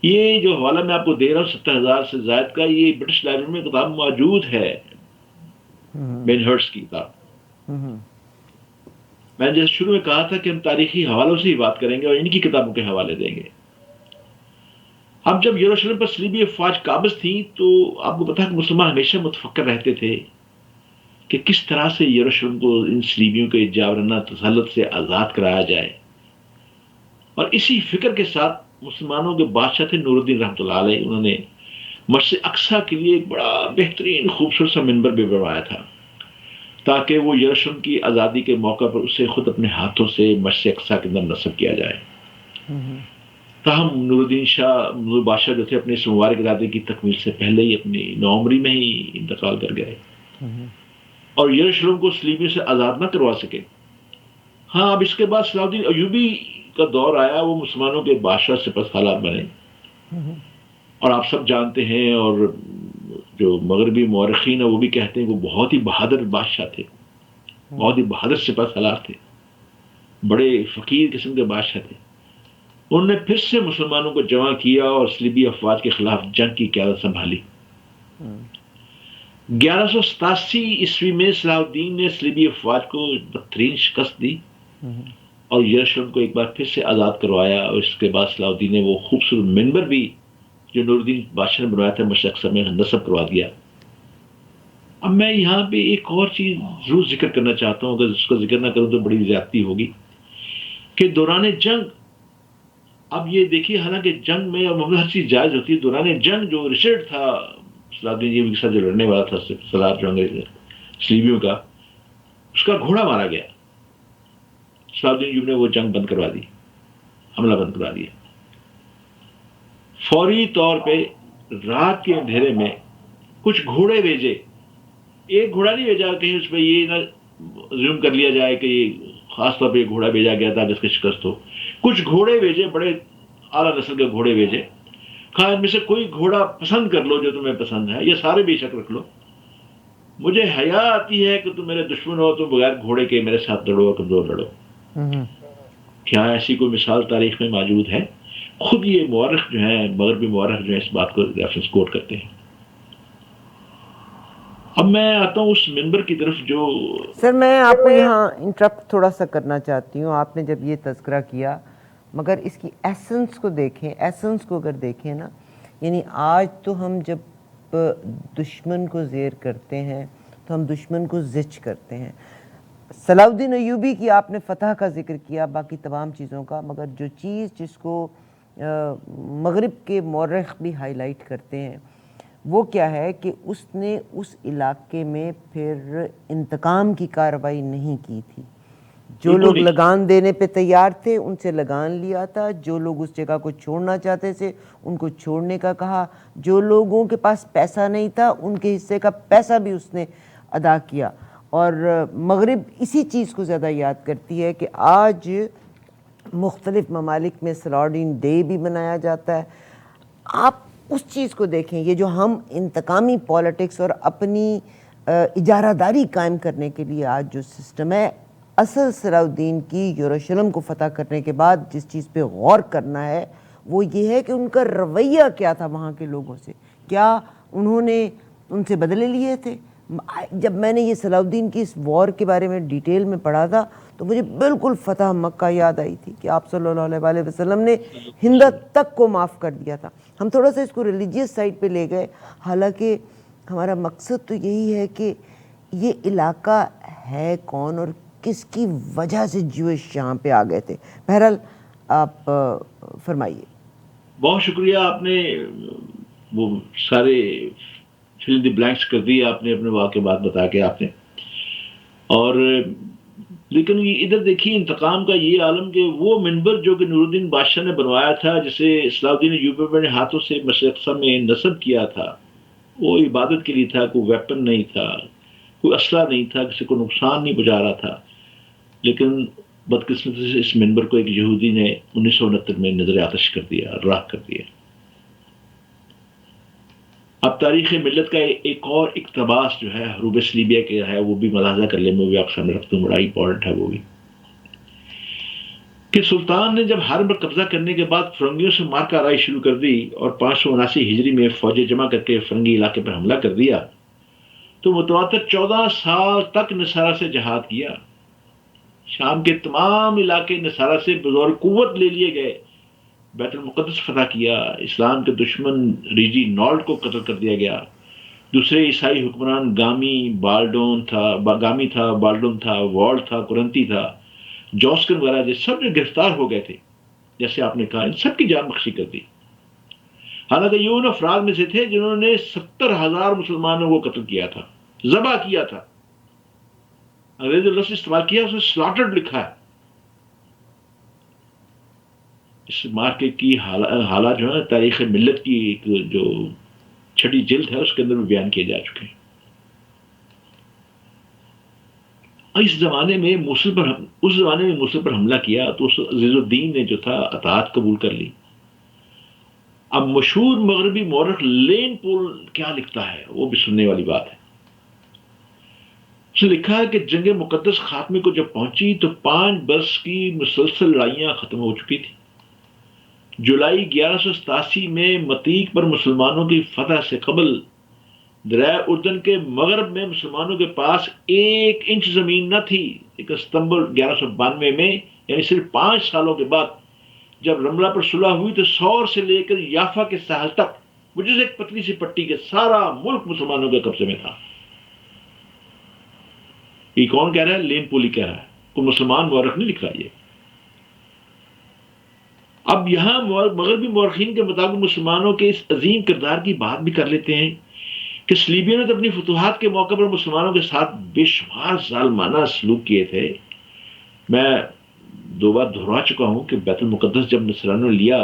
یہ جو حوالہ میں آپ کو دے رہا ہوں 70,000 سے زائد کا، یہ برٹش لائبریری میں کتاب موجود ہے، بین ہرٹس کی کتاب. میں نے جیسے شروع میں کہا تھا کہ ہم تاریخی حوالوں سے ہی بات کریں گے اور ان کی کتابوں کے حوالے دیں گے. اب جب یروشلم پر صلیبی افواج قابض تھیں تو آپ کو پتا ہے کہ مسلمان ہمیشہ متفکر رہتے تھے کہ کس طرح سے یروشلم کو ان صلیبیوں کے جابرانہ تسلط سے آزاد کرایا جائے. اور اسی فکر کے ساتھ مسلمانوں کے بادشاہ تھے نور الدین رحمۃ اللہ علیہ، انہوں نے مسجد اقصی کے لیے ایک بڑا بہترین خوبصورت سا منبر بھی بنوایا تھا تاکہ وہ یروشلم کی آزادی کے موقع پر اسے خود اپنے ہاتھوں سے مسجد اقصی کے اندر نصب کیا جائے. تاہم نور الدین شاہ بادشاہ جو تھے اپنے اس مبارک ارادے کی تکمیل سے پہلے ہی اپنی نوعمری میں ہی انتقال کر گئے اور یروشلم کو صلیبیوں سے آزاد نہ کروا سکے. ہاں، اب اس کے بعد صلاح الدین ایوبی کا دور آیا، وہ مسلمانوں کے بادشاہ سپاسالار بنے اور آپ سب جانتے ہیں اور جو مغربی مورخین ہیں وہ بھی کہتے ہیں وہ بہت ہی بہادر بادشاہ تھے، بہت ہی بہادر سپاسالار تھے، بڑے فقیر قسم کے بادشاہ تھے. انہوں نے پھر سے مسلمانوں کو جمع کیا اور صلیبی افواج کے خلاف جنگ کی قیادت سنبھالی. 1187 عیسوی میں صلاح الدین نے صلیبی افواج کو بدترین شکست دی اور یروشلم کو ایک بار پھر سے آزاد کروایا. اور اس کے بعد صلاح الدین نے وہ خوبصورت منبر بھی جو نور الدین بادشاہ نے بنوایا تھا مشرق اقصی میں نصب کروا دیا. اب میں یہاں پہ ایک اور چیز ضرور ذکر کرنا چاہتا ہوں، اگر اس کا ذکر نہ کروں تو بڑی زیادتی ہوگی، کہ دوران جنگ، اب یہ دیکھیے حالانکہ جنگ میں ہر چیز جائز ہوتی ہے، دوران جنگ جو رچرڈ تھا صلاح الدین کے ساتھ جو لڑنے والا تھا سردار جو انگریز صلیبیوں کا، اس کا گھوڑا مارا گیا. صلاح الدین نے وہ جنگ بند کروا دی، حملہ بند کروا دیا. فوری طور پہ رات کے اندھیرے میں کچھ گھوڑے بھیجے. ایک گھوڑا نہیں بھیجا کہیں اس پہ یہ نہ زوم کر لیا جائے کہ یہ خاص طور پہ یہ گھوڑا بھیجا گیا تھا جس کی شکست ہو. کچھ گھوڑے بھیجے، بڑے اعلیٰ نسل کے گھوڑے بھیجے. کہا ان میں سے کوئی گھوڑا پسند کر لو جو تمہیں پسند ہے، یہ سارے بے شک رکھ لو. مجھے حیا آتی ہے کہ تم میرے دشمن ہو تو بغیر گھوڑے کے میرے ساتھ لڑو اور کمزور لڑو. کیا ایسی کوئی مثال تاریخ میں موجود ہے؟ خود یہ مورخ جو ہیں، مغربی مورخ جو ہیں، اس بات کو ریفرنس کوٹ کرتے ہیں. اب میں آتا ہوں اس منبر کی طرف جو سر میں آپ کو یہاں انٹرپٹ تھوڑا سا کرنا چاہتی ہوں. آپ نے جب یہ تذکرہ کیا مگر اس کی ایسنس کو دیکھیں، ایسنس کو اگر دیکھیں نا، یعنی آج تو ہم جب دشمن کو زیر کرتے ہیں تو ہم دشمن کو زچ کرتے ہیں. صلاح الدین ایوبی کی آپ نے فتح کا ذکر کیا، باقی تمام چیزوں کا، مگر جو چیز جس کو مغرب کے مورخ بھی ہائی لائٹ کرتے ہیں وہ کیا ہے کہ اس نے اس علاقے میں پھر انتقام کی کارروائی نہیں کی تھی. جو لوگ لگان دینے پہ تیار تھے ان سے لگان لیا تھا، جو لوگ اس جگہ کو چھوڑنا چاہتے تھے ان کو چھوڑنے کا کہا، جو لوگوں کے پاس پیسہ نہیں تھا ان کے حصے کا پیسہ بھی اس نے ادا کیا، اور مغرب اسی چیز کو زیادہ یاد کرتی ہے کہ آج مختلف ممالک میں سلاڈین ڈے بھی منایا جاتا ہے۔ آپ اس چیز کو دیکھیں، یہ جو ہم انتقامی پالیٹکس اور اپنی اجارہ داری قائم کرنے کے لیے آج جو سسٹم ہے، اصل صلاح الدین کی یروشلم کو فتح کرنے کے بعد جس چیز پہ غور کرنا ہے وہ یہ ہے کہ ان کا رویہ کیا تھا وہاں کے لوگوں سے، کیا انہوں نے ان سے بدلے لیے تھے؟ جب میں نے یہ صلاح الدین کی اس وار کے بارے میں ڈیٹیل میں پڑھا تھا تو مجھے بالکل فتح مکہ یاد آئی تھی کہ آپ صلی اللہ علیہ وآلہ وسلم نے ہندت تک کو معاف کر دیا تھا۔ ہم تھوڑا سا اس کو ریلیجیس سائڈ پہ لے گئے، حالانکہ ہمارا مقصد تو یہی ہے کہ یہ علاقہ ہے کون اور کس کی وجہ سے جوئش یہاں پہ آ گئے تھے۔ بہرحال آپ فرمائیے۔ بہت شکریہ، آپ نے وہ سارے فل دی بلینکس کر دی آپ نے اپنے واقعات بتا کے آپ نے، اور لیکن ادھر دیکھیے انتقام کا یہ عالم کہ وہ منبر جو کہ نور الدین بادشاہ نے بنوایا تھا، جسے صلاح الدین ایوبی اپنے ہاتھوں سے مسجد اقصی میں نصب کیا تھا، وہ عبادت کے لیے تھا، کوئی ویپن نہیں تھا، کوئی اسلحہ نہیں تھا، کسی کو نقصان نہیں پہنچا رہا تھا، لیکن بدقسمتی سے اس منبر کو ایک یہودی نے 1969 میں نظر آتش کر دیا، راکھ کر دیا۔ اب تاریخ ملت کا ایک اور اقتباس جو ہے حروب صلیبیہ کے ہے، وہ بھی ملاحظہ کر لیں، میں بھی آپ سامنے رکھتا ہوں، بڑا امپورٹنٹ ہے وہ بھی، کہ سلطان نے جب حرم پر قبضہ کرنے کے بعد فرنگیوں سے مار کرائی شروع کر دی اور 579 ہجری میں فوجیں جمع کر کے فرنگی علاقے پر حملہ کر دیا، تو متواتر 14 سال تک نصارہ سے جہاد کیا۔ شام کے تمام علاقے نصارہ سے بزور قوت لے لیے گئے، بیت المقدس فتح کیا، اسلام کے دشمن ریجی نالٹ کو قتل کر دیا گیا، دوسرے عیسائی حکمران گامی تھا، بالڈون تھا، والڈ تھا، کرنتی تھا، جوسکن وغیرہ جو سب جو گرفتار ہو گئے تھے، جیسے آپ نے کہا، ان سب کی جان بخشی کر دی۔ حالانکہ یہ ان افراد میں سے تھے جنہوں نے 70,000 مسلمانوں کو قتل کیا تھا، ذبح کیا تھا۔ انگریزی لفظ استعمال کیا، اس نے سلاٹرڈ لکھا ہے۔ اس مارکے کی حالات جو ہے تاریخ ملت کی ایک جو چھٹی جلد ہے اس کے اندر بھی بیان کیے جا چکے ہیں۔ اس زمانے میں موصل پر حملہ کیا تو عزیز الدین نے جو تھا اطاعت قبول کر لی۔ اب مشہور مغربی مورخ لین پول کیا لکھتا ہے وہ بھی سننے والی بات ہے۔ اس نے لکھا ہے کہ جنگ مقدس خاتمے کو جب پہنچی تو 5 برس کی مسلسل لڑائیاں ختم ہو چکی تھی۔ جولائی 1187 میں متیق پر مسلمانوں کی فتح سے قبل دریائے اردن کے مغرب میں مسلمانوں کے پاس 1 انچ زمین نہ تھی، لیکن ستمبر 1192 میں، یعنی صرف 5 سالوں کے بعد، جب رملہ پر صلح ہوئی تو سور سے لے کر یافا کے ساحل تک، وہ جس ایک پتلی سی پٹی کے سارا ملک مسلمانوں کے قبضے میں تھا۔ یہ کون کہہ رہا ہے؟ لین پولی کہہ رہا ہے، کوئی مسلمان مورخ نہیں لکھ رہا یہ۔ اب یہاں مغربی مورخین کے مطابق مسلمانوں کے اس عظیم کردار کی بات بھی کر لیتے ہیں کہ صلیبیوں نے تو اپنی فتوحات کے موقع پر مسلمانوں کے ساتھ بے شمار ظالمانہ سلوک کیے تھے۔ میں 2 بار دہرا چکا ہوں کہ بیت المقدس جب نصرانیوں نے لیا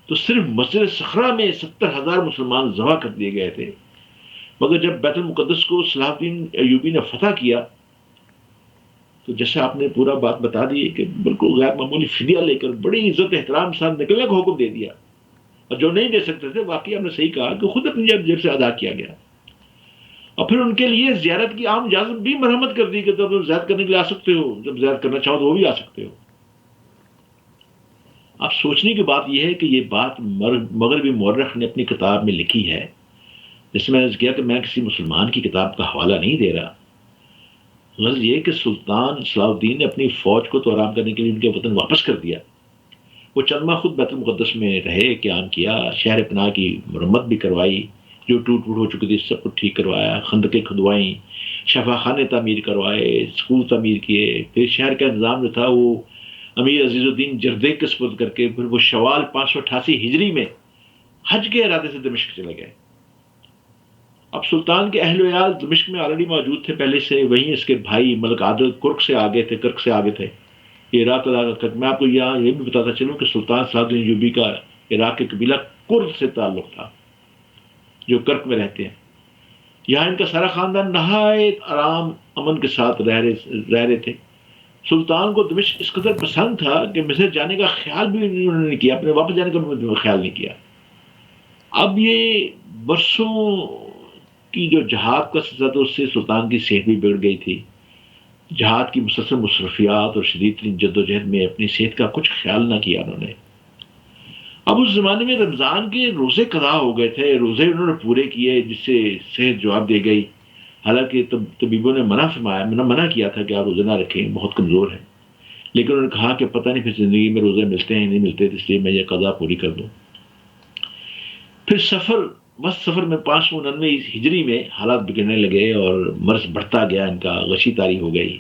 تو صرف مسجد صخرہ میں 70,000 مسلمان ذبح کر دیے گئے تھے، مگر جب بیت المقدس کو صلاح الدین ایوبی نے فتح کیا تو جیسے آپ نے پورا بات بتا دی کہ بالکل غیر معمولی فدیہ لے کر بڑی عزت احترام کے ساتھ نکلنے کا حکم دے دیا، اور جو نہیں دے سکتے تھے واقعی آپ نے صحیح کہا کہ خود اپنی جیب سے ادا کیا گیا، اور پھر ان کے لیے زیارت کی عام اجازت بھی مرحمت کر دی کہ تم زیارت کرنے کے لیے آ سکتے ہو، جب زیارت کرنا چاہو تو وہ بھی آ سکتے ہو۔ اب سوچنے کی بات یہ ہے کہ یہ بات مغربی مورخ نے اپنی کتاب میں لکھی ہے، جس میں نے کیا کہ میں کسی مسلمان کی کتاب کا حوالہ نہیں دے رہا۔ غرض یہ کہ سلطان صلاح الدین نے اپنی فوج کو تو آرام کرنے کے لیے ان کے وطن واپس کر دیا، وہ چند ماہ خود بیت المقدس میں رہے، قیام کیا، شہر پناہ کی مرمت بھی کروائی، جو ٹوٹ پھوٹ ہو چکی تھی سب کو ٹھیک کروایا، خندقیں کھدوائیں، شفا خانے تعمیر کروائے، اسکول تعمیر کیے، پھر شہر کا نظام جو تھا وہ امیر عزیز الدین جردیک کے سپرد کر کے پھر وہ شوال 588 ہجری میں حج کے ارادے سے دمشق چلے گئے۔ اب سلطان کے اہل و عیال دمشق میں آلریڈی موجود تھے پہلے سے، وہیں اس کے بھائی ملک عادل کرک سے آگے تھے، یہ عراق علاقہ۔ میں آپ کو یہاں یہ بھی بتاتا چلوں کہ سلطان صلاح الدین ایوبی کا عراق کے قبیلہ کرد سے تعلق تھا جو کرک میں رہتے ہیں۔ یہاں ان کا سارا خاندان نہایت آرام امن کے ساتھ رہ رہے تھے. سلطان کو دمشق اس قدر پسند تھا کہ مصر جانے کا خیال بھی انہوں نے نہیں کیا، اپنے واپس جانے کا خیال نہیں کیا. اب یہ برسوں کی جو جہاد کا سلسلہ تھا اس سے سلطان کی صحت بھی بگڑ گئی تھی. جہاد کی مسلسل مصروفیات اور شدید ترین جدوجہد میں اپنی صحت کا کچھ خیال نہ کیا انہوں نے. اب اس زمانے میں رمضان کے روزے قضا ہو گئے تھے، روزے انہوں نے پورے کیے جس سے صحت جواب دے گئی. حالانکہ طبیبوں نے منع کیا تھا کہ آپ روزے نہ رکھیں، بہت کمزور ہیں. لیکن انہوں نے کہا کہ پتہ نہیں پھر زندگی میں روزے ملتے ہیں نہیں ملتے، اس لیے میں یہ قضا پوری کر دوں. پھر سفر میں 599 ہجری میں حالات بگڑنے لگے اور مرض بڑھتا گیا، ان کا غشی طاری ہو گئی.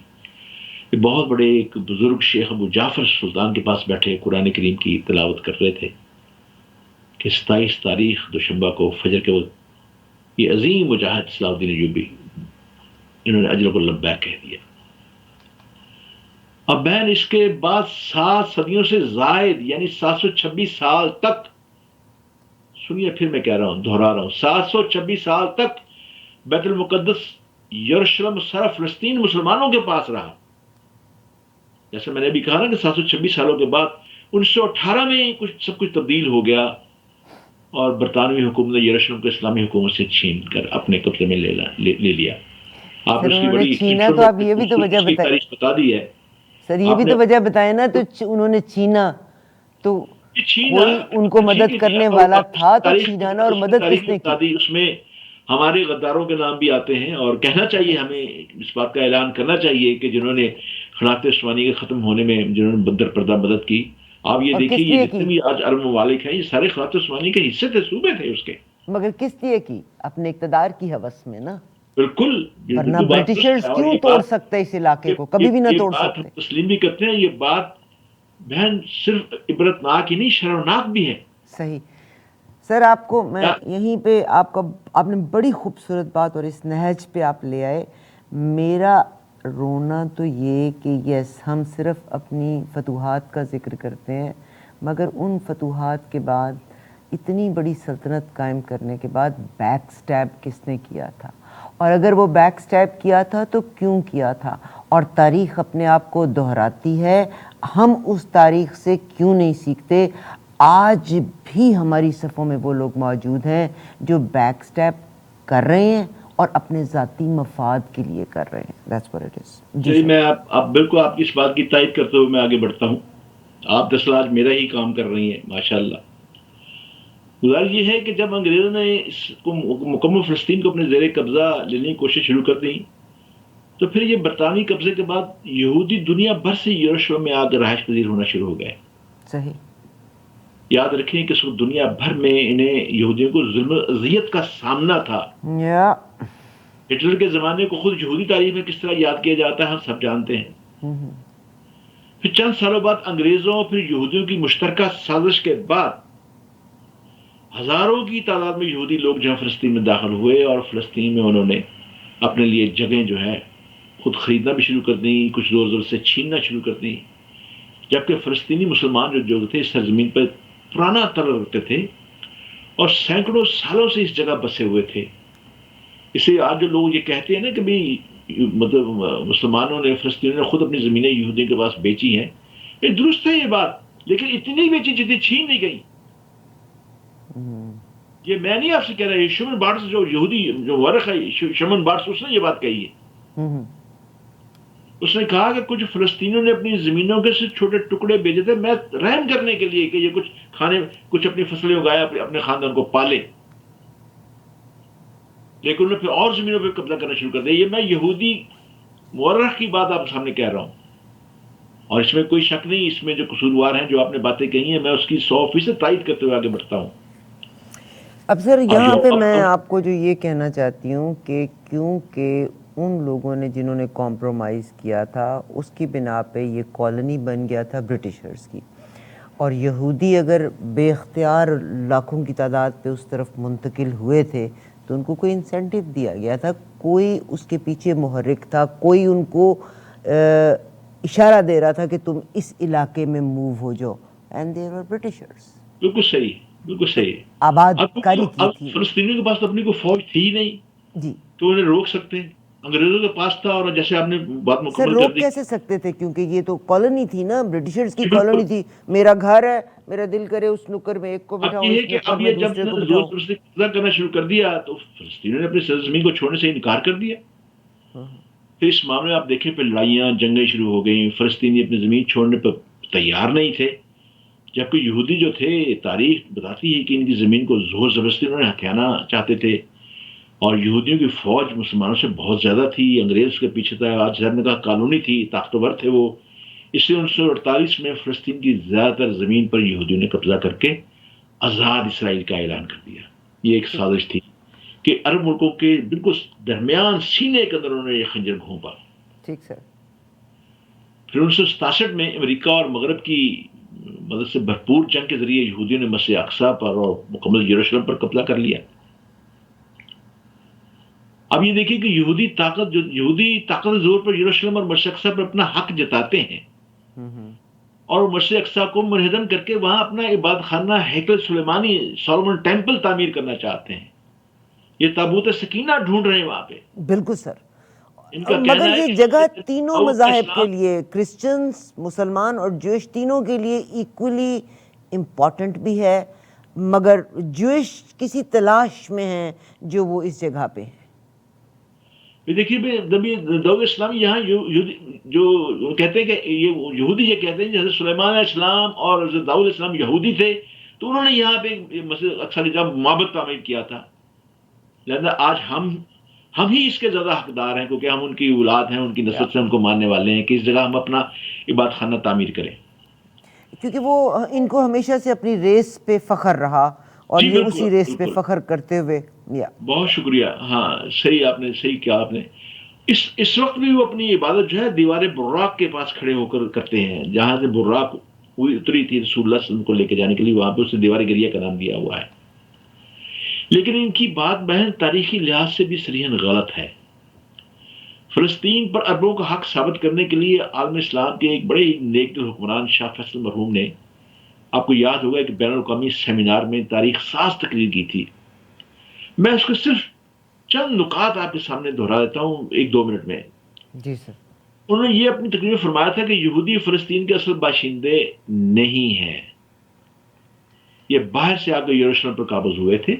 بہت بڑے ایک بزرگ شیخ ابو جعفر سلطان کے پاس بیٹھے قرآن کریم کی تلاوت کر رہے تھے کہ 27 تاریخ دوشنبہ کو فجر کے وقت یہ عظیم مجاہد صلاح الدین ایوبی انہوں نے اجر لبیک کہہ دیا. اب بہن اس کے بعد 7 صدیوں سے زائد یعنی 726 سال تک، سنیے پھر میں کہہ رہا ہوں، دہرا رہا ہوں، 726 سال تک بیت المقدس یروشلم سارا فلسطین مسلمانوں کے پاس رہا. جیسے میں نے بھی کہا نا کہ 726 سالوں کے بعد 1918 میں سب کچھ تبدیل ہو گیا اور برطانوی حکومت نے یروشلم کو اسلامی حکومت سے چھین کر اپنے قبضے میں لے لیا. آپ نے اس کی بڑی چھینا تو آپ یہ بھی تو وجہ بتائیں، تاریخ بتا دی ہے سر یہ بھی تو وجہ بتائے نا. تو انہوں نے چھینا تو کوئی ان کو مدد کرنے والا تھا تو چھینا نا، اور مدد کس نے کی؟ اس میں ہمارے غداروں کے نام بھی آتے ہیں اور کہنا چاہیے، ہمیں اس بات کا اعلان کرنا چاہیے کہ جنہوں نے خلافت عثمانی کے ختم ہونے میں جنہوں نے بدر پردہ مدد کی. آپ یہ دیکھیے یہ جتنے بھی آج عرب ممالک ہیں یہ سارے خلافت عثمانی کے حصے تھے، صوبے تھے اس کے. مگر کس لیے کی؟ اپنے اقتدار کی ہوس میں نا. بالکل، ورنہ برٹشرز کیوں توڑ سکتے اس علاقے کو؟ کبھی بھی نہ توڑ سکتے. تسلیم بھی کرتے ہیں، یہ بات بہن صرف عبرتناک ہی نہیں شرمناک بھی ہے. صحیح. سر آپ کو میں یہیں پہ آپ نے بڑی خوبصورت بات اور اس نہج پہ آپ لے آئے. میرا رونا تو یہ کہ یس ہم صرف اپنی فتوحات کا ذکر کرتے ہیں، مگر ان فتوحات کے بعد اتنی بڑی سلطنت قائم کرنے کے بعد بیک سٹیپ کس نے کیا تھا، اور اگر وہ بیک سٹیپ کیا تھا تو کیوں کیا تھا؟ اور تاریخ اپنے آپ کو دہراتی ہے. ہم اس تاریخ سے کیوں نہیں سیکھتے؟ آج بھی ہماری صفوں میں وہ لوگ موجود ہیں جو بیک سٹیپ کر رہے ہیں اور اپنے ذاتی مفاد کے لیے کر رہے ہیں. That's what it is. جی میں آپ بالکل آپ کی اس بات کی تائید کرتے ہوئے میں آگے بڑھتا ہوں. آپ دراصل آج میرا ہی کام کر رہی ہیں ماشاءاللہ. گزارش یہ ہے کہ جب انگریزوں نے اس کو مکمل فلسطین کو اپنے زیر قبضہ لینے کی کوشش شروع کر دی تو پھر یہ برطانوی قبضے کے بعد یہودی دنیا بھر سے یروشلم میں آ کر رہائش پذیر ہونا شروع ہو گئے. صحیح. یاد رکھیں کہ اس وقت دنیا بھر میں انہیں یہودیوں کو ظلم و اذیت کا سامنا تھا. ہٹلر کے زمانے کو خود یہودی تاریخ میں کس طرح یاد کیا جاتا ہے ہم سب جانتے ہیں. پھر چند سالوں بعد انگریزوں پھر یہودیوں کی مشترکہ سازش کے بعد ہزاروں کی تعداد میں یہودی لوگ جہاں فلسطین میں داخل ہوئے اور فلسطین میں انہوں نے اپنے لیے جگہیں جو ہے خود خریدنا بھی شروع کر دیں، کچھ زور زور سے چھیننا شروع کر دیں. جبکہ فلسطینی مسلمان جو تھے اس سرزمین پر پرانا طرز رکھتے تھے اور سینکڑوں سالوں سے اس جگہ بسے ہوئے تھے. اس لیے آج جو لوگ یہ کہتے ہیں نا کہ بھی مطلب مسلمانوں نے فلسطینیوں نے خود اپنی زمینیں یہودیوں کے پاس بیچی ہیں، یہ درست ہے یہ بات، لیکن اتنی بیچی جتنی چھین نہیں گئی. یہ میں نہیں آپ سے کہہ رہا، یہ شمن بارٹس جو یہودی جو ورخ ہے شمن بارٹس اس نے یہ بات کہی ہے. اس نے کہا کہ کچھ فلسطینیوں نے اپنی زمینوں کے سے چھوٹے ٹکڑے بیچے تھے میں رحم کرنے کے لیے کہ یہ کچھ اپنی فصلیں اگایا اپنے خاندان کو پالے، لیکن انہوں نے پھر اور زمینوں پہ قبضہ کرنا شروع کر دیا. یہ میں یہودی مورخ کی بات آپ سامنے کہہ رہا ہوں اور اس میں کوئی شک نہیں، اس میں جو قصوروار ہیں جو آپ نے باتیں کہی ہیں میں اس کی 100% تائید کرتے ہوئے آگے بڑھتا ہوں. اب سر یہاں پہ میں آپ کو جو یہ کہنا چاہتی ہوں کہ کیونکہ ان لوگوں نے جنہوں نے کمپرومائز کیا تھا اس کی بنا پہ یہ کالونی بن گیا تھا برٹشرز کی، اور یہودی اگر بے اختیار لاکھوں کی تعداد پہ اس طرف منتقل ہوئے تھے تو ان کو کوئی انسینٹیو دیا گیا تھا، کوئی اس کے پیچھے محرک تھا، کوئی ان کو اشارہ دے رہا تھا کہ تم اس علاقے میں موو ہو جاؤ. And they were Britishers. بالکل صحیح، بالکل صحیح. آباد کاری کی اب تھی. فلسطینیوں کے پاس تو اپنی کوئی فوج تھی ہی نہیں. جی تو انہیں روک سکتے ہیں. انگریزوں کے پاس تھا، اور جیسے آپ نے بات سر مکمل کر روک دی. کیسے سکتے تھے؟ کیونکہ یہ تو کالونی تھی نا، برٹشرز کی جی بالکل. کالونی تھی. میرا گھر ہے، میرا دل کرے اس نکر میں ایک کو اب بٹھاؤں، یہ ہے اس کہ نکر اب میں یہ جب دوسرے کو زور بٹھاؤں. زور سے قبضہ کرنا شروع کر دیا تو فلسطینیوں نے اپنی سرزمین کو چھوڑنے سے انکار کر دیا. پھر اس معاملے میں آپ دیکھیں، پھر لڑائیاں جنگیں شروع ہو گئیں. فلسطینی اپنی زمین چھوڑنے پر تیار نہیں تھے، جبکہ یہودی جو تھے، تاریخ بتاتی ہے کہ ان کی زمین کو زور زبردستی انہوں نے ہتھیانا چاہتے تھے. اور یہودیوں کی فوج مسلمانوں سے بہت زیادہ تھی، انگریز اس کے پیچھے تھا. آج نے کہا قانونی تھی، طاقتور تھے وہ. اس لیے 1948 میں فلسطین کی زیادہ تر زمین پر یہودیوں نے قبضہ کر کے آزاد اسرائیل کا اعلان کر دیا. یہ ایک ٹھیک سازش تھی کہ عرب ملکوں کے بالکل درمیان سینے کے اندر انہوں نے یہ خنجر گھونپا. ٹھیک سر. پھر 1967 میں امریکہ اور مغرب کی مدد سے بھرپور جنگ کے ذریعے یہودیوں نے مسجد اقصی پر اور مکمل یروشلم پر قبضہ کر لیا. اب یہ دیکھیے کہ یہودی طاقت کے زور پر یروشلم اور مسجد اقصی پر اپنا حق جتاتے ہیں، اور مسجد اقصی کو منہدم کر کے وہاں اپنا عبادت خانہ ہیکل سلیمانی سولومن ٹیمپل تعمیر کرنا چاہتے ہیں. یہ تابوت سکینہ ڈھونڈ رہے ہیں وہاں پہ. بالکل سر. ان کا مگر کہنا ہے یہ کہ جگہ تینوں داؤد علیہ مذاہب کے السلام. لیے، کرسچنز، مسلمان اور جوئش، تینوں کے لیے ایکولی امپورٹنٹ بھی ہے، مگر جوئش کسی تلاش میں ہیں جو وہ اس جگہ پہ ہیں. دیکھیے داؤد اسلام یہاں جو کہتے ہیں کہ یہ یہودی یہ کہتے ہیں کہ حضرت سلیمان علیہ السلام اور حضرت داؤد علیہ السلام یہودی تھے، تو انہوں نے یہاں پہ مسجد اقصی کی جگہ معبد تعمیر کیا تھا. لہذا آج ہم ہی اس کے زیادہ حقدار ہیں، کیونکہ ہم ان کی اولاد ہیں، ان کی نسل سے ان کو ماننے والے ہیں، کہ اس جگہ ہم اپنا عبادت خانہ تعمیر کریں. کیونکہ وہ ان کو ہمیشہ سے اپنی ریس پہ فخر رہا، اور جی یہ بالکل اسی ریس پہ بالکل. فخر کرتے ہوئے. بہت شکریہ. ہاں صحیح کیا آپ نے. اس وقت بھی وہ اپنی عبادت جو ہے دیوار براق کے پاس کھڑے ہو کر کرتے ہیں، جہاں سے براق اتری تھی رسول اللہ صلی اللہ علیہ وسلم کو لے کے جانے کے لیے. وہاں پہ اسے دیوار گریہ کا نام دیا ہوا ہے. لیکن ان کی بات بہن تاریخی لحاظ سے بھی صریحاً غلط ہے. فلسطین پر عربوں کا حق ثابت کرنے کے لیے عالم اسلام کے ایک بڑے ہی نیک دل حکمران شاہ فیصل مرحوم نے، آپ کو یاد ہوگا، کہ بین الاقوامی سیمینار میں تاریخ ساز تقریر کی تھی. میں اس کو صرف چند نکات آپ کے سامنے دہرا دیتا ہوں 1-2 منٹ میں. جی سر. انہوں نے یہ اپنی تقریر میں فرمایا تھا کہ یہودی فلسطین کے اصل باشندے نہیں ہیں، یہ باہر سے آ کر یروشلم پر قابض ہوئے تھے،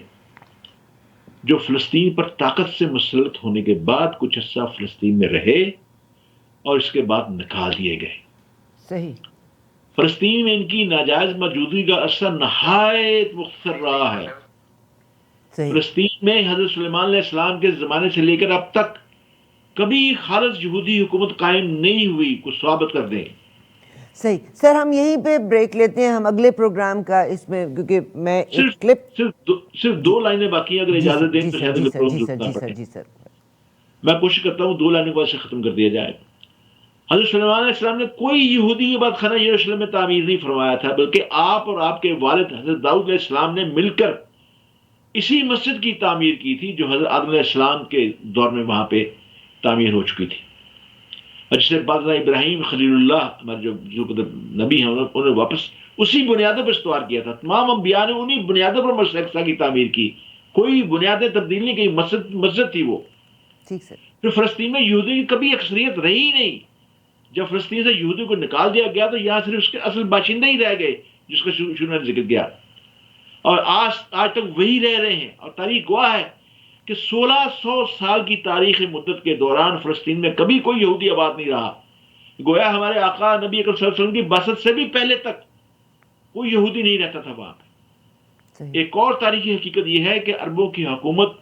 جو فلسطین پر طاقت سے مسلط ہونے کے بعد کچھ عرصہ فلسطین میں رہے اور اس کے بعد نکال دیے گئے. صحیح. فلسطین میں ان کی ناجائز موجودگی کا عرصہ نہایت مختصر رہا ہے. صحیح. فلسطین میں حضرت سلیمان علیہ السلام کے زمانے سے لے کر اب تک کبھی خالص یہودی حکومت قائم نہیں ہوئی. کچھ ثابت کر دیں. صحیح سر، ہم یہیں پہ بریک لیتے ہیں. ہم اگلے پروگرام کا اس میں، کیونکہ میں ایک کلپ. صرف جی 2 لائنیں باقی ہیں، اگر جی سر، اجازت دیں جی تو سر، شاید جی اگر سر، جی پروگرام سر، رکنا جی سر، پڑے. جی سر. میں کوشش کرتا ہوں 2 لائنوں کے بعد سے ختم کر دیا جائے. حضرت سلیمان علیہ السلام نے کوئی یہودی عبادت خانہ یروشلم میں تعمیر نہیں فرمایا تھا، بلکہ آپ اور آپ کے والد حضرت داؤد علیہ السلام نے مل کر اسی مسجد کی تعمیر کی تھی جو حضرت آدم علیہ السلام کے دور میں وہاں پہ تعمیر ہو چکی تھی. اور جسے بعد ابراہیم خلیل اللہ ہمارے جو نبی ہیں، انہوں نے واپس اسی بنیادوں پر استوار کیا تھا. تمام انبیاء نے انہی بنیادوں پر مسجد اقصی کی تعمیر کی. کوئی بنیادیں تبدیل نہیں کی. مسجد تھی وہ. ٹھیک سر. پھر فلسطین میں یہودی کی کبھی اکثریت رہی نہیں. جب فلسطین سے یہودی کو نکال دیا گیا تو یہاں صرف اس کے اصل باشندے ہی رہ گئے، جس کا شروع میں ذکر کیا. اور آج تک وہی رہ رہے ہیں. اور تاریخ گواہ ہے کہ 1600 سال کی تاریخی مدت کے دوران فلسطین میں کبھی کوئی یہودی آباد نہیں رہا. گویا ہمارے آقا نبی اکرم صلی اللہ علیہ وسلم کی بعثت سے بھی پہلے تک کوئی یہودی نہیں رہتا تھا وہاں پہ. ایک اور تاریخی حقیقت یہ ہے کہ عربوں کی حکومت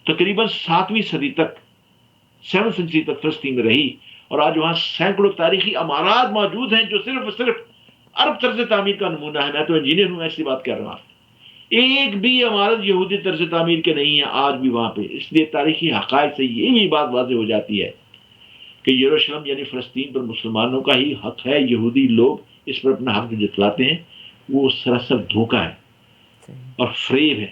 تقریباً 7ویں صدی تک 7 سنچری تک فلسطین میں رہی، اور آج وہاں سینکڑوں تاریخی عمارات موجود ہیں جو صرف عرب طرز تعمیر کا نمونہ ہے. میں تو انجینئر ہوں، ایسی بات کہہ رہا ہوں. ایک بھی عمارت یہودی طرز تعمیر کے نہیں ہے آج بھی وہاں پہ. اس لیے تاریخی حقائق سے یہ بھی بات واضح ہو جاتی ہے کہ یروشلم یعنی فلسطین پر مسلمانوں کا ہی حق ہے. یہودی لوگ اس پر اپنا حق جتلاتے ہیں، وہ سراسر دھوکہ ہے اور فریب ہے.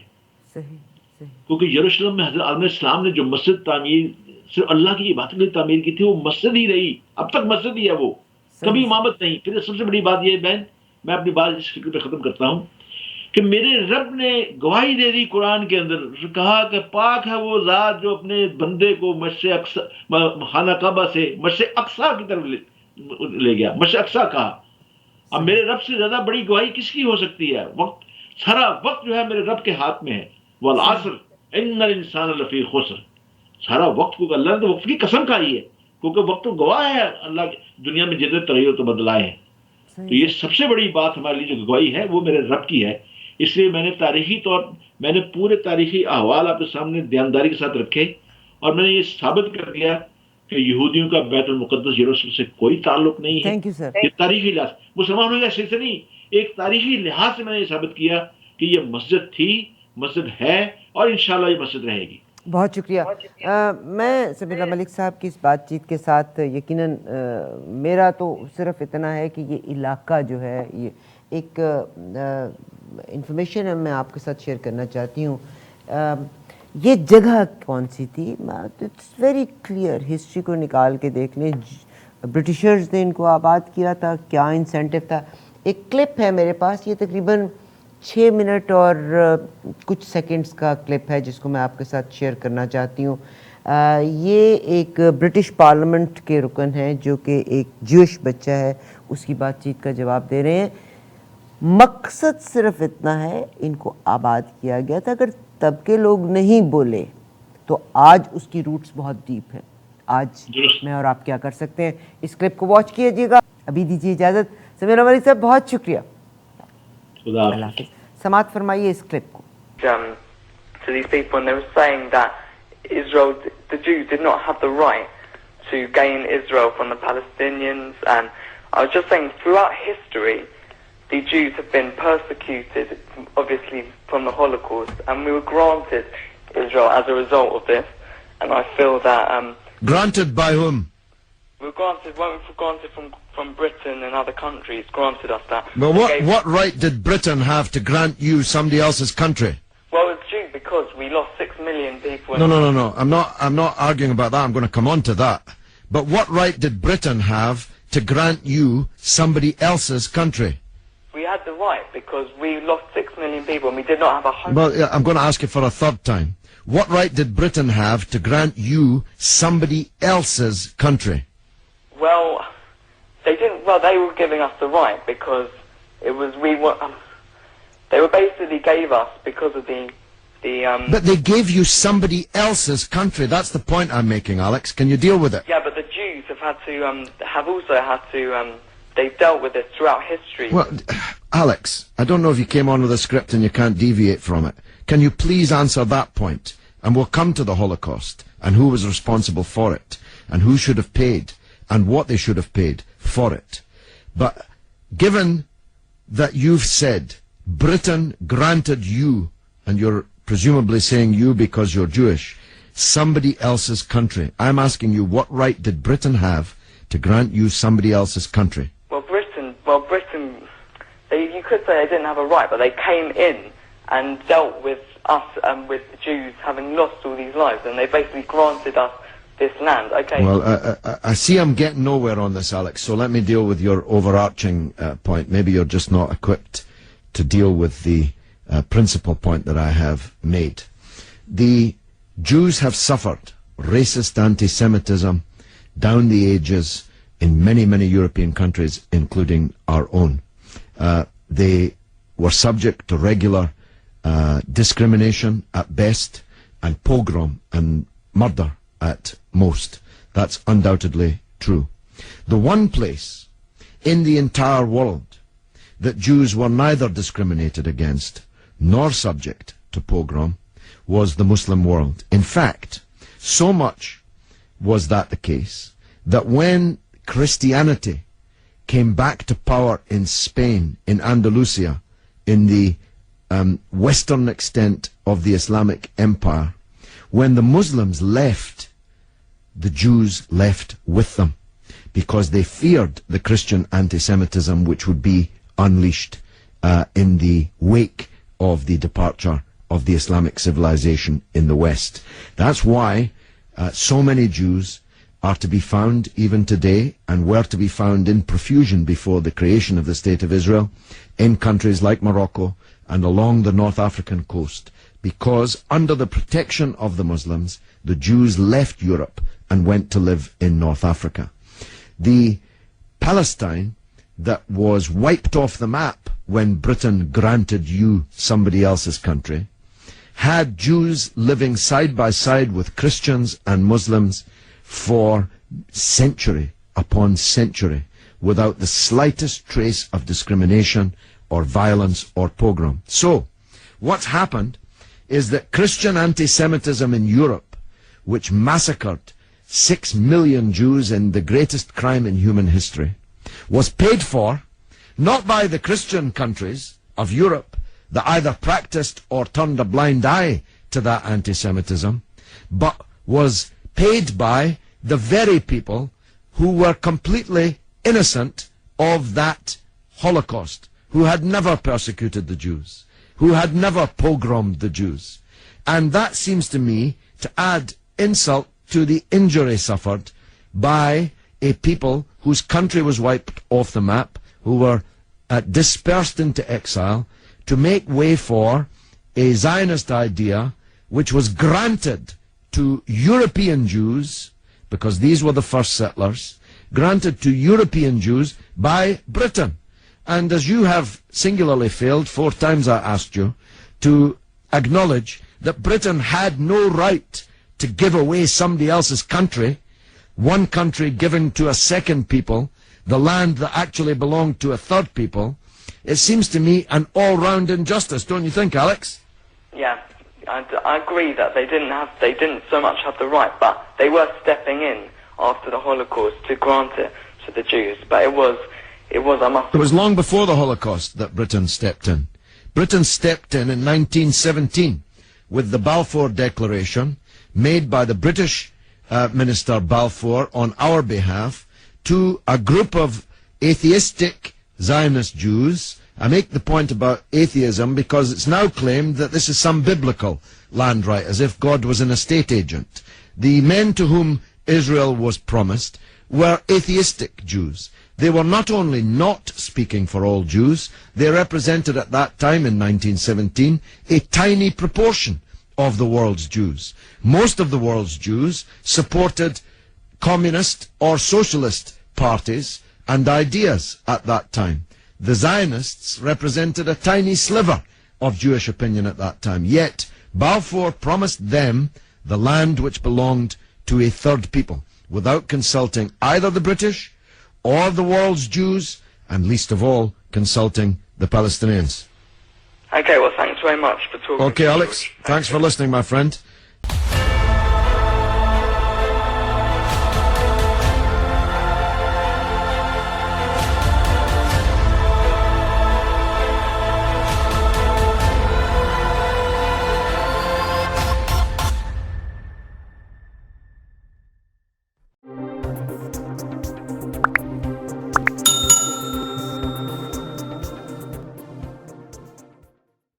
کیونکہ یروشلم میں حضرت آدم علیہ السلام نے جو مسجد تعمیر صرف اللہ کی عبادت کے لیے تعمیر کی تھی، وہ مسجد ہی رہی. اب تک مسجد ہی ہے، وہ کبھی امامت نہیں. پھر سب سے بڑی بات یہ ہے بہن، میں اپنی بات اس فکر پہ ختم کرتا ہوں، کہ میرے رب نے گواہی دے دی قرآن کے اندر، کہا کہ پاک ہے وہ ذات جو اپنے بندے کو مشرق اقصی خانہ کعبہ سے مشرق اقصی کی طرف لے گیا، مشرق اقصی کہا. اب میرے رب سے زیادہ بڑی گواہی کس کی ہو سکتی ہے؟ وقت، سارا وقت جو ہے میرے رب کے ہاتھ میں ہے. والعصر ان الانسان لفی خسر، سارا وقت کو اللہ نے تو وقت کی قسم کھائی ہے، کیونکہ وقت تو گواہ ہے اللہ دنیا میں جتنے تغیر تو بدلائے ہیں. تو یہ سب سے بڑی بات ہمارے لیے جو گواہی ہے وہ میرے رب کی ہے. اس لیے میں نے تاریخی طور، میں نے پورے تاریخی احوال آپ کے سامنے دیانتداری کے ساتھ رکھے، اور میں نے یہ ثابت کر دیا کہ یہودیوں کا بیت المقدس یروشلم سے کوئی تعلق نہیں ہے. Thank you sir. یہ تاریخی لحاظ، مسلمانوں کا سے نہیں، ایک تاریخی لحاظ سے میں نے یہ ثابت کیا کہ یہ مسجد تھی، مسجد ہے، اور انشاءاللہ یہ مسجد رہے گی. بہت شکریہ. میں سمیع اللہ ملک صاحب کی اس بات چیت کے ساتھ یقیناً میرا تو صرف اتنا ہے کہ یہ علاقہ جو ہے، یہ ایک انفارمیشن میں آپ کے ساتھ شیئر کرنا چاہتی ہوں. یہ جگہ کون سی تھی؟ اٹس ویری کلیئر، ہسٹری کو نکال کے دیکھ لیں. برٹشرز نے ان کو آباد کیا تھا، کیا انسینٹو تھا. ایک کلپ ہے میرے پاس، یہ تقریباً 6 منٹ اور کچھ سیکنڈز کا کلپ ہے جس کو میں آپ کے ساتھ شیئر کرنا چاہتی ہوں. یہ ایک برٹش پارلیمنٹ کے رکن ہیں جو کہ ایک جوش بچہ ہے، اس کی بات چیت کا جواب دے رہے ہیں. مقصد صرف اتنا ہے، ان کو آباد کیا گیا تھا. اگر تب کے لوگ نہیں بولے تو آج اس کی روٹس بہت ڈیپ ہیں. آج میں اور آپ کیا کر سکتے ہیں؟ اس کلپ کو واچ کیجیے گا. ابھی دیجیے اجازت. سمیع اللہ ملک صاحب بہت شکریہ. اللہ حافظ. سماعت فرمائیے اس کلپ کو. To these people, and they were saying that Israel, the Jews did not have the right to gain Israel from the Palestinians. And I was just saying, throughout history, the Jews have been persecuted, obviously, from the Holocaust, and we were granted Israel as a result of this. And I feel that... granted by whom? We were granted, weren't we granted from Britain and other countries, granted us that. But what right did Britain have to grant you somebody else's country? Well, it's due because we lost 6 million people. No. I'm not arguing about that. I'm going to come on to that. But what right did Britain have to grant you somebody else's country? We had the right because we lost 6 million people and we did not have a home. Well, I'm going to ask you for a third time. What right did Britain have to grant you somebody else's country? Well, they didn't. Well, they were giving us the right because it was they were basically gave us because of the. But they gave you somebody else's country. That's the point I'm making, Alex. Can you deal with it? Yeah, but the Jews have had to have also had to. They've dealt with this throughout history. Well, Alex, I don't know if you came on with a script and you can't deviate from it. Can you please answer that point? And we'll come to the Holocaust and who was responsible for it and who should have paid and what they should have paid for it. But given that you've said Britain granted you, and you're presumably saying you because you're Jewish, somebody else's country, I'm asking you, what right did Britain have to grant you somebody else's country? Britain, you could say they didn't have a right, but they came in and dealt with us and with the Jews having lost all these lives, and they basically granted us this land. Okay. Well, I see I'm getting nowhere on this, Alex, so let me deal with your overarching point. Maybe you're just not equipped to deal with the principal point that I have made. The Jews have suffered racist anti-Semitism down the ages in many, many European countries, including our own. They were subject to regular discrimination at best, and pogrom and murder at most. That's undoubtedly true. The one place in the entire world that Jews were neither discriminated against nor subject to pogrom was the Muslim world. In fact, so much was that the case that when Christianity came back to power in Spain, in Andalusia, in the western extent of the Islamic Empire, when the Muslims left, the Jews left with them because they feared the Christian anti-Semitism which would be unleashed in the wake of the departure of the Islamic civilization in the West. That's why so many Jews are to be found even today, and were to be found in profusion before the creation of the State of Israel, in countries like Morocco, and along the North African coast, because under the protection of the Muslims, the Jews left Europe and went to live in North Africa. The Palestine that was wiped off the map when Britain granted you somebody else's country had Jews living side by side with Christians and Muslims for century upon century without the slightest trace of discrimination or violence or pogrom. So, what's happened is that Christian anti-Semitism in Europe, which massacred 6 million Jews in the greatest crime in human history, was paid for not by the Christian countries of Europe that either practiced or turned a blind eye to that anti-Semitism, but was paid by the very people who were completely innocent of that Holocaust, who had never persecuted the Jews, who had never pogromed the Jews. And that seems to me to add insult to the injury suffered by a people whose country was wiped off the map, who were dispersed into exile, to make way for a Zionist idea which was granted to European Jews, because these were the first settlers, granted to European Jews by Britain. And as you have singularly failed, 4 times I asked you, to acknowledge that Britain had no right to give away somebody else's country, one country giving to a second people the land that actually belonged to a third people, it seems to me an all-round injustice, don't you think, Alex? Yeah, I agree that they didn't so much have the right, but they were stepping in after the Holocaust to grant it to the Jews. But it was It was long before the Holocaust that Britain stepped in. Britain stepped in 1917 with the Balfour Declaration made by the British Minister Balfour on our behalf to a group of atheistic Zionist Jews. I make the point about atheism because it's now claimed that this is some biblical land right, as if God was an estate agent. The men to whom Israel was promised were atheistic Jews. They were not only not speaking for all Jews, they represented at that time in 1917 a tiny proportion of the world's Jews. Most of the world's Jews supported communist or socialist parties and ideas at that time. The Zionists represented a tiny sliver of Jewish opinion at that time. Yet Balfour promised them the land which belonged to a third people, without consulting either the British or the world's Jews, and least of all, consulting the Palestinians. Okay, well, thanks very much for talking. Okay, Alex, thanks for listening, my friend.